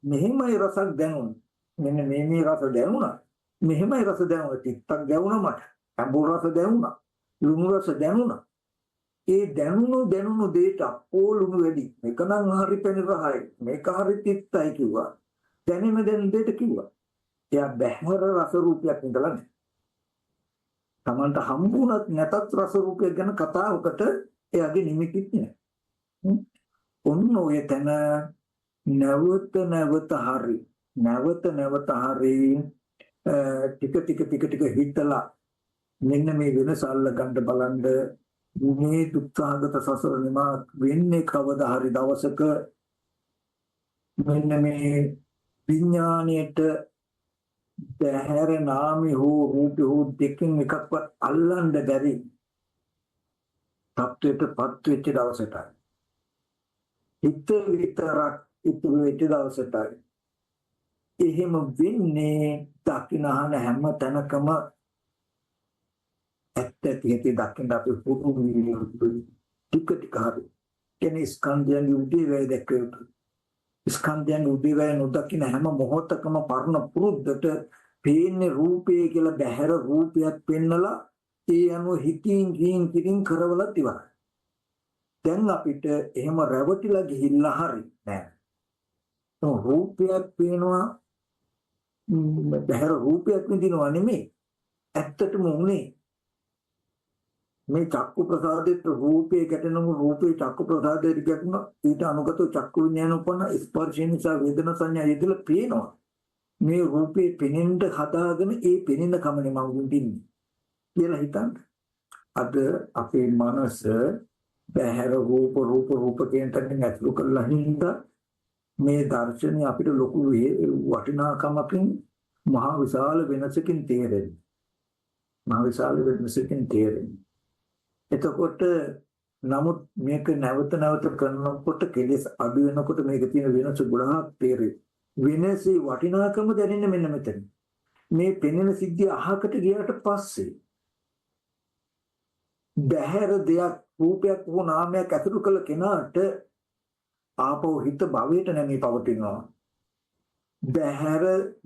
මෙහෙමයි රසක් දැනුනේ. මෙන්න මේ රස දැනුණා. මෙහෙමයි රස දැනුනේ. තිත්තක් දැනුණා මට. අඹුල් රස දැනුණා. ලුණු රස දැනුණා. ඒ දැනුණු දෙයට අපෝලුණු වැඩි. මේක නම් හරි පැණි රහයි. මේක හරි තිත්තයි කිව්වා. දැනෙන දෙයට කිව්වා. එයා බැහැර රස රූපයක් ඉඳලා නැහැ. Tamanta හම්බුණත් නැතත් රස රූපයක් ගැන කතාවකට එයාගේ නිමිතිත් නෑ. ඔන්න ඔය තැන නැවත නැවත හරි ටික හිතලා මෙන්න මේ වෙනස අල්ල ගන්න බලන්න. මේ දුක්ඛාගත සසර නිමා වෙන්නේ කවදා හරි දවසක මෙන්න මේ විඥාණයට බහැර නාමي හෝ රූපي හෝ දෙකෙන් එකක්වත් අල්ලන්න බැරි තත්ත්වයටපත් වෙච්ච දවසටයි. හිත විතරක් ඉතුරු වෙච්ච දවසටයි. එහෙම වෙන්නේ දකින්නහන හැම තැනකම ඇත්ත ඇති දකින්න අපි පුරුදු ටික හරි. කෙනේ ස්කන්ධයන් උදේවැය දැක්කේ. ස්කන්ධයන් උදේවැය නොදකින්න හැම මොහොතකම පරණ පුරුද්දට පේන්නේ රූපේ කියලා බහැර රූපයක් පෙන්නලා ඒ අනුව හිතින් කරවලත් ඉවරයි. දැන් අපිට එහෙම රැවටිලා ගිහිල්ලා හරි නෑ. රූපයක් පේනවා බහැර රූපයක් විඳිනවා නෙමෙයි. ඇත්තටම උනේ මේ චක්කු ප්‍රසාදයට රූපේ ගැටෙනම රූපේ චක්කු ප්‍රසාදයට ගැටුණා. ඊට අනුගත චක්කු විඥාන උපන්න ස්පර්ශය නිසා වේදනා සංඥා යෙදලා පේනවා. මේ රූපේ පෙනෙන්න හදාගෙන ඒ පෙනෙන කමනේ මම විඳින්නේ කියලා හිතන්න. අද අපේ මනස බහැර රූප කියන තැනින් ඇතුළු කරලා හින්දා මේ දර්ශනය අපිට ලොකු වටිනාකමකින් මහා විශාල වෙනසකින් තේරෙන්නේ. මහා විශාල වෙනසකින් තේරෙන්නේ. එතකොට නමුත් මේක නැවත නැවත කරනකොට කෙලෙස් අඩු වෙනකොට මේක තියෙන වෙනස ගොඩාක් තේරෙයි. වෙනසේ වටිනාකම දැනෙන්නේ මෙන්න මෙතන. මේ පෙනෙන සිද්ධිය අහකට ගියාට පස්සේ බහැර දෙයක් රූපයක් හෝ නාමයක් අතුරු කළ කෙනාට ආපහු හිත භවයට නැමී පවතිනවා. බහැර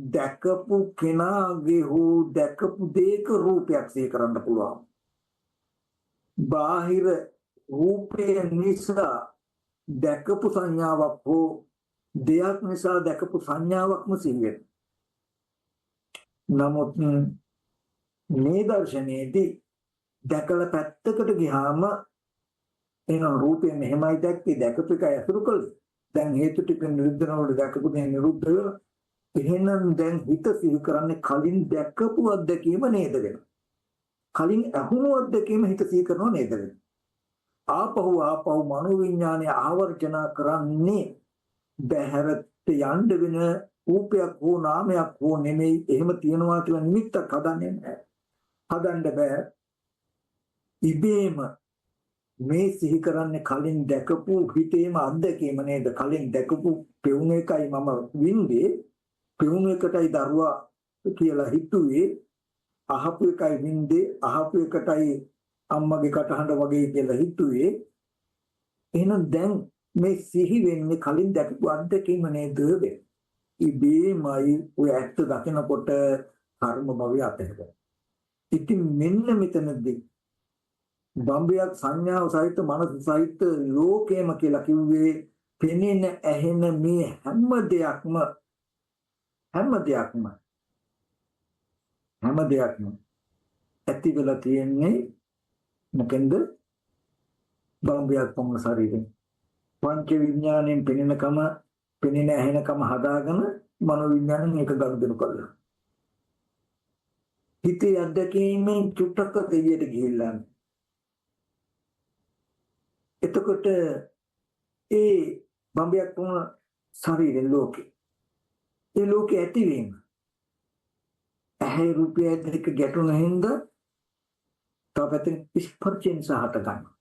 දැකපු කෙනාගේ හෝ දැකපු දෙයක රූපයක් සිහි කරන්න පුළුවන්. බාහිර රූපය නිසා දැකපු සංඥාවක් හෝ දෙයක් නිසා දැකපු සංඥාවක්ම සිහි වෙනවා. නමුත් මේ දර්ශනයේදී දැකලා පැත්තකට ගියාම එන රූපය මෙහෙමයි දැක්කේ දැකපු එක ඇසුරු කළේ. දැන් හේතු ටික නිරුද්ධ වෙනකොට දැකපු දේ නිරුද්ධ වෙනවා. එහෙනම් දැන් හිත සිහි කරන්නේ කලින් දැකපු අත්දැකීම නේද වෙනවා. කලින් අහුණු අත්දැකීම හිත සිහි කරනව නේද වෙනවා. ආපහු මනෝවිඤ්ඤාණය ආවර්ජන කරන්නේ බහැරට යන්න වෙන රූපයක් හෝ නාමයක් හෝ නෙමෙයි. එහෙම තියනවා කියලා නිමිත්තක් හදන්නේ නැහැ. හදන්න බෑ. ඉබේම මේ සිහි කරන්නේ කලින් දැකපු හිතේම අත්දැකීම නේද? කලින් දැකපු පෙවුන එකයි මම වින්දේ. පෙවුන එකටයි දරුවා කියලා හිතුවේ. අහපු එකයි වින්දේ. අහපු එකටයි අම්මගේ කටහඬ වගේ කියලා හිතුවේ. එහෙනම් දැන් මේ සිහි වෙන්නේ කලින් දැකපු අත්දැකීම නේද වෙන්නේ. ඉබේමයි ඔය ඇත්ත දකිනකොට කර්ම භවය අතහැරෙනවා. ඉතින් මෙන්න මෙතනදී බම්බයක් සංඥාව සහිත මනස සහිත ලෝකයම කියලා කිව්වේ පෙනෙන ඇහෙන මේ හැම දෙයක්ම ඇති වෙලා තියෙන්නේ මොකෙන්ද? බම්බයක් පොන්න ශරීරයෙන්. පංච විඥාණයෙන් පෙනෙන ඇහෙනකම හදාගෙන මනෝ විඥාණයෙන් ඒක ගනුදෙනු කරලා. හිතේ අත්දැකීමෙන් චුට්ටක් දෙවියට ගිහිල්ලා. එතකොට ඒ බම්බයක් වුණ ශරීරෙන් ලෝකේ. ඒ ලෝකේ ඇතිවීම. ඇහැ රූපය දෙක ගැටුණ හින්දා තවපැත්තෙන් ස්පර්ශයෙන් සහත ගන්නවා.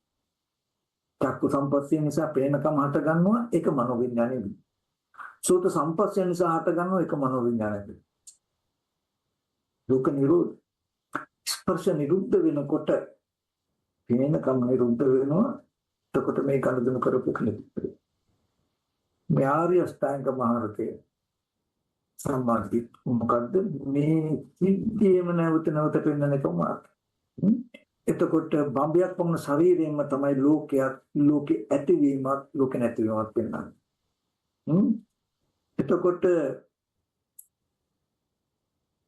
චක්කු සම්පස්යෙන් නිසා පේනකම හට ගන්නවා ඒක මනෝ විඥානයයි. සෝත සම්පස්යෙන් නිසා හට ගන්නවා ඒක මනෝ විඥානයයි. දුක නිරෝධ ස්පර්ශ නිරුද්ධ වෙනකොට පේනකම නිරුද්ධ වෙනවා. එතකොට මේ ගනුදෙනු කරපු කෙනෙක්. මේ ආර්ය අෂ්ටාංග මාර්ගයේ සම්මාදිත මොකද්ද මේ සිද්ධියම නැවත පෙන්වන එක මාර්ගය. එතකොට බම්බයක් වුණ ශරීරයෙන්ම තමයි ලෝකේ ඇතිවීමත් ලෝක නැතිවීමත් වෙනන්නේ. එතකොට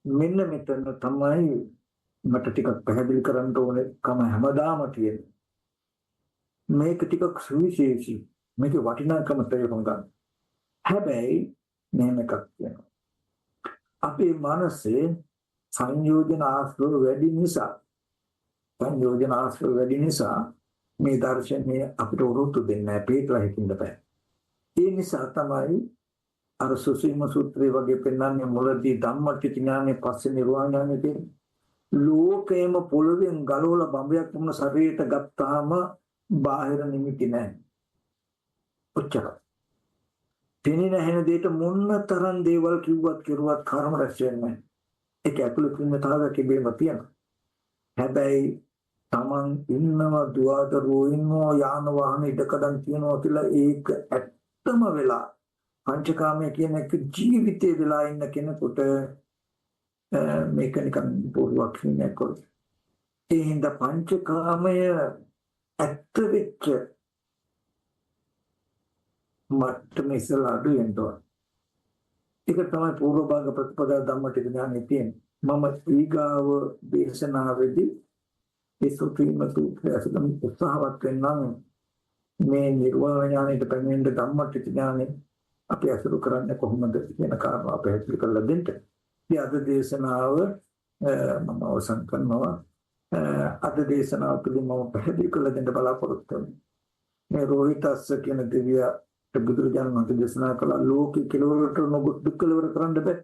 මෙන්න මෙතන තමයි මට ටිකක් පැහැදිලි කරන්න ඕනේ කම හැමදාම තියෙන්නේ. මේක ටිකක් සුවිශේෂී. මේක වටිනාකම තේරුම් ගන්න. හැබැයි මෙහෙම එකක් තියෙනවා. අපේ මනසේ සංයෝජන ආශ්‍රව වැඩි නිසා මේ දර්ශනය අපිට උරුතු දෙන්නේ නැහැ. පිටලා හිතින්ද බෑ. ඒ නිසා තමයි අර සුසීම සූත්‍රයේ වගේ පෙන්වන්නේ මුලදී ධම්මටිච ඥානෙ පස්සේ නිර්වාණ ඥානෙ කියන්නේ. ලෝකයේම පොළවෙන් ගලවලා බඹයක් වුණ ශරීරයට ගත්තාම බාහිර නිමිති නැහැ. ඔච්චරයි. පෙනෙන හැන දෙයට මොන්න තරම් දේවල් කිව්වත් කෙරුවත් කර්ම රැස් වෙන්නේ නැහැ. ඒක ඇතුළේ පින්නතාවක ඉබේම තියෙනවා. හැබැයි Taman ඉන්නවා දුවදරෝ ඉන්නවා යාන වාහන ඉදකඩම් තියනවා කියලා ඒක ඇත්තම වෙලා පංචකාමයේ කියන එක ජීවිතේ වෙලා ඉන්න කෙනෙකුට මේක නිකන් පොරුවක් නෙවෙයි කොහොමද? ඒ හින්දා පංචකාමය ඇත්ත වෙච්ච මට්ටමේ ඉස්සලා අඩු වෙනවා. ඒක තමයි පූර්ව භාග ප්‍රතිපදා ධම්මටික ඥානෙ තියෙන්නේ. මම ඊගාව දේශනාවේදී ඒ සූත්‍රයෙන් අසුතම උත්සාහවත් වෙනවා මේ නිර්වාණ ඥානෙට පැමිණෙන්න ධම්මටික ඥානෙ අපි අසුරු කරන්නේ කොහොමද කියන කාරණාව පැහැදිලි කරලා දෙන්න. ඉතින් අද දේශනාව මම අවසන් කරනවා. අද දේශනාව තුළ මම පැහැදිලි කරලා දෙන්න බලාපොරොත්තු වෙනවා. මේ රෝහිතස්ස කියන දෙවියා බුදුරජාණන් වහන්සේ දේශනා කළ ලෝකේ කෙලවරට නොගොස් දුක් කෙලවර කරන්න බෑ.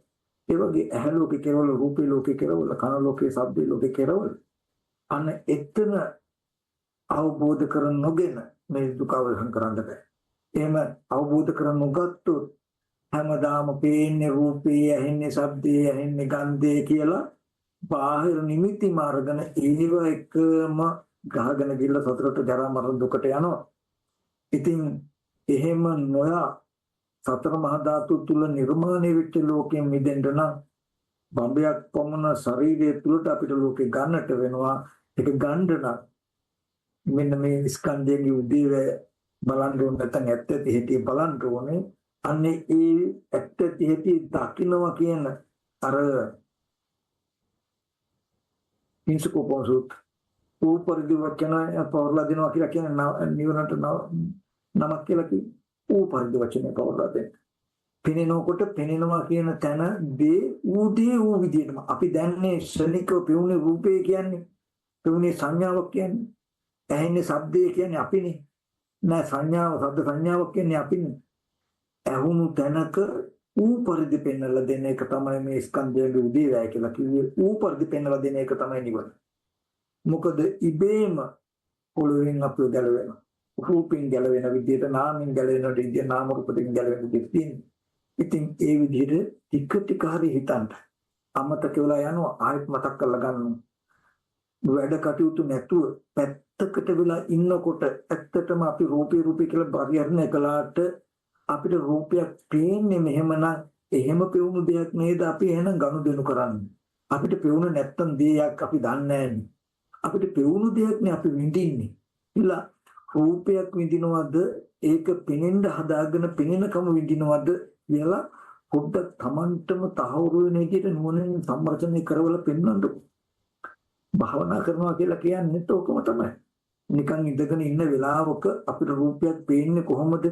ඒ වගේ ඇහැ ලෝකේ කෙරවල, රූපේ ලෝකේ කෙරවල, කන ලෝකේ, ශබ්දේ ලෝකේ කෙරවල අන්න එතන අවබෝධ කර නොගෙන මේ දුක අවසන් කරන්න බෑ. එහෙම අවබෝධ කර නොගත්තොත් හැමදාම පේන්නේ රූපේ, ඇහෙන්නේ ශබ්දේ, ඇහෙන්නේ ගන්ධේ කියලා බාහිර නිමිති මාර්ගන ඒව එකම ගහගෙන ගිල්ල සතරට ජරා මරණ දුකට යනවා. ඉතින් එහෙම නොයා සතර මහා ධාතු තුල නිර්මාණය වෙච්ච ලෝකයෙන් මිදෙන්න නම් බඹයක් පමණ ශරීරය තුලට අපිට ලෝකේ ගන්නට වෙනවා. ඒක ගන්න නම් මෙන්න මේ ස්කන්ධයේ උදේවැ බලන්න ඕන නැත්නම් ඇත්ත ඇති බලන්න ඕනේ. අන්නේ ඒ ඇත්ත ඇති දකින්නවා කියන අර ඉන්සුකෝපොසුත් ඌපරිදි වචන පවර්ලා දෙනවා කියලා කියන නිවනට නමක් කියලා කි ඌපරිදි වචනේ පවර්ලා දෙන්න. පෙනෙනකොට පෙනෙනවා කියන තැන දේ ඌදී ඌ විදියටම අපි දැන්නේ ශනිකව පෙවුනේ රූපේ කියන්නේ පෙවුනේ සංඥාවක් කියන්නේ ඇහෙන්නේ ශබ්දේ කියන්නේ අපිනේ නෑ සංඥාව ශබ්ද සංඥාවක් කියන්නේ අපිනේ ඇහුණු තැනක ඌ පරිදි පෙන්වලා දෙන එක තමයි මේ ස්කන්ධයේ උදේවැය කියලා කිව්වේ. ඌ පරිදි පෙන්වලා දෙන එක තමයි නිවන. මොකද ඉබේම පොළොවෙන් අපිව ගැලවෙනවා. රූපෙන් ගැලවෙන විදිහට නාමෙන් ගැලවෙන විදිහ නාම රූප දෙකෙන් ගැලවෙන විදිහ තියෙනවා. ඉතින් ඒ විදිහට ටික ටික හරි හිතන්න. අමතක වෙලා යනවා ආයෙත් මතක් කරලා ගන්න. වැඩ කටයුතු නැතුව පැත්තකට වෙලා ඉන්නකොට ඇත්තටම අපි රූපේ කියලා පරිහරණය කළාට අපිට රූපයක් පේන්නේ මෙහෙමනම් එහෙම පෙවුණු දෙයක් නේද අපි එහෙනම් ගනුදෙනු කරන්නේ. අපිට පෙවුණ නැත්තම් දෙයක් අපි දන්නේ නැහැ. අපිට පෙවුණු දෙයක් නේ අපි විඳින්නේ. ඉලා රූපයක් විඳිනවද ඒක පෙනෙන්න හදාගෙන පෙනෙනකම විඳිනවද කියලා පොඩ්ඩක් Tamanටම තහවුරු වෙන විදිහට නුවණින් සම්මර්ෂණය කරවලා පෙන්වන්නකො. භාවනා කරනවා කියලා කියන්නේ ඔකම තමයි. නිකන් ඉඳගෙන ඉන්න වෙලාවක අපිට රූපයක් පේන්නේ කොහොමද?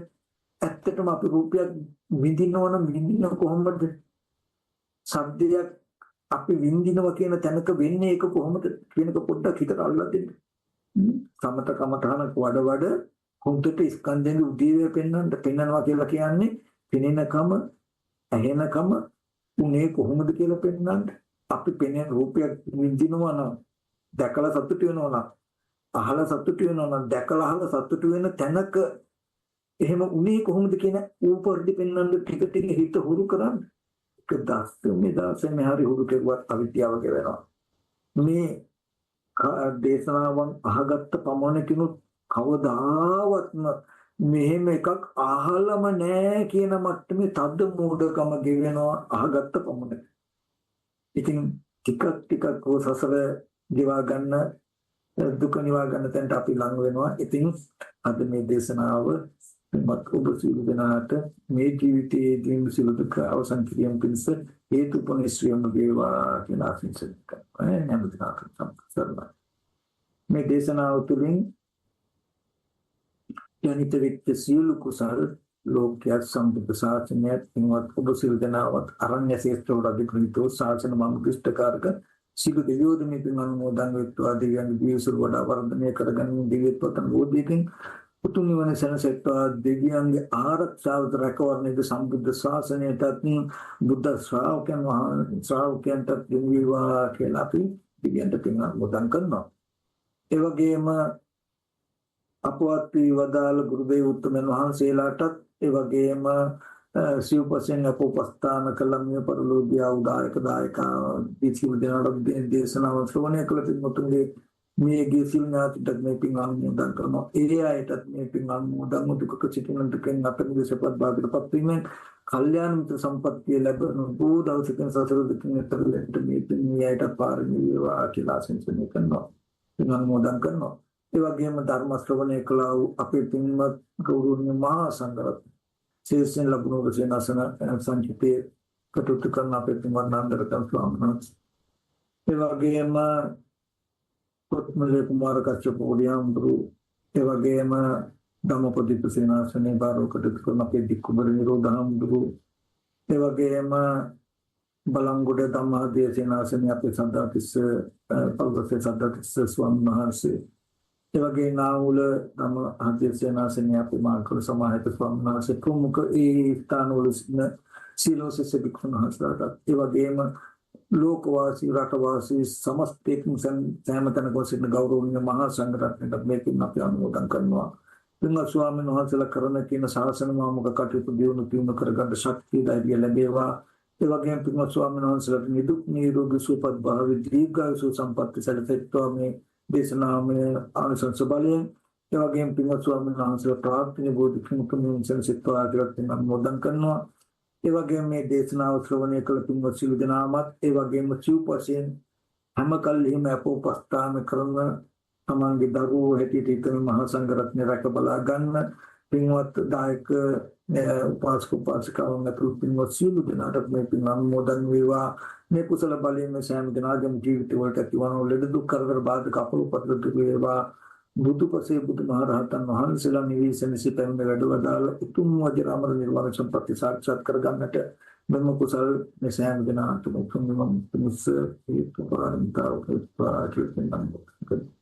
ඇත්තටම අපි රූපයක් විඳිනවනම් විඳින්න කොහොමද? ශබ්දයක් අපි විඳිනවා කියන තැනක වෙන්නේ ඒක කොහොමද කියනක පොඩ්ඩක් හිතට අල්ලලා දෙන්න. සමත කමඨහන වඩ හොඳට ස්කන්ධයෙන් උදේවේ පෙන්වනවා කියලා කියන්නේ පෙනෙනකම ඇහෙනකම උනේ කොහොමද කියලා පෙන්වන්න. අපි පෙනෙන රූපයක් විඳිනවා නම් දැකලා සතුටු වෙනවා නම් අහලා සතුටු වෙනවා නම් දැකලා අහලා සතුටු වෙන තැනක එහෙම උනේ කොහොමද කියන ඌපරිදි පෙන්වන්න ටික ටික හිත හුරු කරන්න. ඒක දාසෙන් හරි හුරු කෙරුවත් අවිද්‍යාව වෙනවා. මේ දේශනාවන් අහගත්ත පමණකිනුත් කවදාවත්ම මෙහෙම එකක් අහලම නෑ කියන මට්ටමේ තද්ද මෝඩකම ගෙවෙනවා අහගත්ත පමණක. ඉතින් ටිකක් සසර ගෙවා ගන්න දුක නිවා ගන්න තැනට අපි ලඟ වෙනවා. ඉතින් අද මේ දේශනාව මත් ඔබ සියලු දෙනාට මේ ජීවිතයේදී සියලු දුක අවසන් කිරීම පිණිස හේතුපොනිස්සියම වේවා කියලා ආශිර්වාද කරනවා. නැඹුරුනාට සම්පූර්ණ මේ දේශනාව තුළින් ජනිත වෙච්ච සියලු කුසල ලෝකයේ සම්බුද්ධ ශාසනයත් ඉන්වත් ඔබ සියලු දෙනාවත් අරණ්‍ය ශේෂ්ඨවල අධිකෘතෝ ශාසන මඟුෂ්ඨකාරක සියලු දෙවියෝද මේ පින් අනුමෝදන් වෙත්වා දෙවියන් දිවිසුර වඩා වර්ධනය කරගන්න දිව්‍යත්වතන් බෝධියකින් උතුම් නිවන සැනසෙත්වා දෙවියන්ගේ ආරක්ෂාවට රැකවරණයද සම්බුද්ධ ශාසනයටත් බුද්ධ ශ්‍රාවකයන්ට දෙවිවා කියලා අපි දෙවියන්ට පින් අනුමෝදන් කරනවා. ඒ වගේම අපවත් වදාළ ගුරුදේව උත්තමයන් වහන්සේලාටත් ඒ වගේම සිව්පසෙන් අපෝපස්ථාන කළ මිය පරලෝකීය උදායක දායකා පිළිසිල් දෙනාට දේශනාව ශ්‍රවණය කළ පින්තුන්ගේ මේ ගිසිල් ඥාතිට මේ පින් අනුමෝදන් කරනවා. ඒ අයටත් මේ පින් අනුමෝදන් දුකක සිටින දුකෙන් අපේ දේශපත් භාගයටපත් වීමෙන් කල්යාණ මිත්‍ර සම්පත්තිය ලැබෙන බෝධෞසිකෙන් සසර දුකින් එතරලෙට මේ පින් අයට පාරමී වේවා කියලා ආශිර්වාද කරනවා. පින් අනුමෝදන් කරනවා. ඒ වගේම ධර්ම ශ්‍රවණය කළා වූ අපේ පින්වත් ගෞරවනීය මහා සංඝරත්නය ශේෂයෙන් ලැබුණු රසනාසන සංචිතේ කටයුතු කරන අපේ පින්වත් නන්දරතන ස්වාමීන් වහන්සේ ඒ වගේම කොත්මලේ කුමාර කච්චප පොඩියම්බරු ඒ වගේම ධම්මපදීප සේනාසනේ බාරෝ කටයුතු කරන අපේ දික්කුබර නිරෝධහම්බරු ඒ වගේම බලංගොඩ ධම්මාදී සේනාසනේ අපේ සද්ධාතිස්ස පල්වසේ සද්ධාතිස්ස ස්වාමීන් වහන්සේ ඒ වගේ නාවුල නම හදිසියනාසනේ අපි මාර්කල සමාහිත ස්වාමීන් වහන්සේ ප්‍රමුඛ ඒ ස්ථානවල සිටින සීලෝසිස භික්ෂුන් වහන්සේලාට ඒ වගේම ලෝකවාසී රටවාසී සමස්තයෙන් සෑමතැනක සිටින ගෞරවනීය මහා සංඝරත්නයට මේකින් අපි අනුමෝදන් කරනවා. පින්වත් ස්වාමීන් වහන්සේලා කරන කියන ශාසන මාමුක කටයුතු දියුණු කරගන්න ශක්තිය ධෛර්යය ලැබේවා. ඒ වගේම පින්වත් ස්වාමීන් වහන්සේලාට නිදුක් නිරෝගී සුවපත් භාවය දීර්ඝායුෂ සම්පatti සැලසෙත්වා මේ දේශනාමය ආනිසංස බලයෙන්. ඒ වගේම පින්වත් ස්වාමීන් වහන්සේලා ප්‍රාර්ථනීය බෝධිසත්වයන් සිතවා කියලා අනුමෝදන් කරනවා. ඒ වගේම මේ දේශනාව ශ්‍රවණය කළ පින්වත් සිළු දෙනාමත් ඒ වගේම සිව්පසෙන් හැම කල්හිම අපෝපස්ථාන කරන තමන්ගේ දරුවෝ හැටියට ඉතන මහා සංඝරත්නය රැක බලා ගන්න පින්වත් දායක උපාසක උපාසිකාවන් අතුරු පින්වත් සිළු දෙනාට මේ පින් අනුමෝදන් වේවා. මේ කුසල බලයෙන් මේ සෑම දිනකම ජීවිත වලට ඇතිවන ලෙඩ දුක් කරදර බාධක අපලපතර දුක් වේවා. බුදුපසේ බුදුමහරහතන් වහන්සේලා නිවිසනසි පැමිණ වැඩවදාළ උතුම් වජිරාමර නිර්වාණ සම්පatti සාක්ෂාත් කරගන්නට මෙම කුසල් මේ සෑම දිනකම උතුම් නිවන් පිණිස හේතු පාරමිතාව උපකාර කෙරෙන්න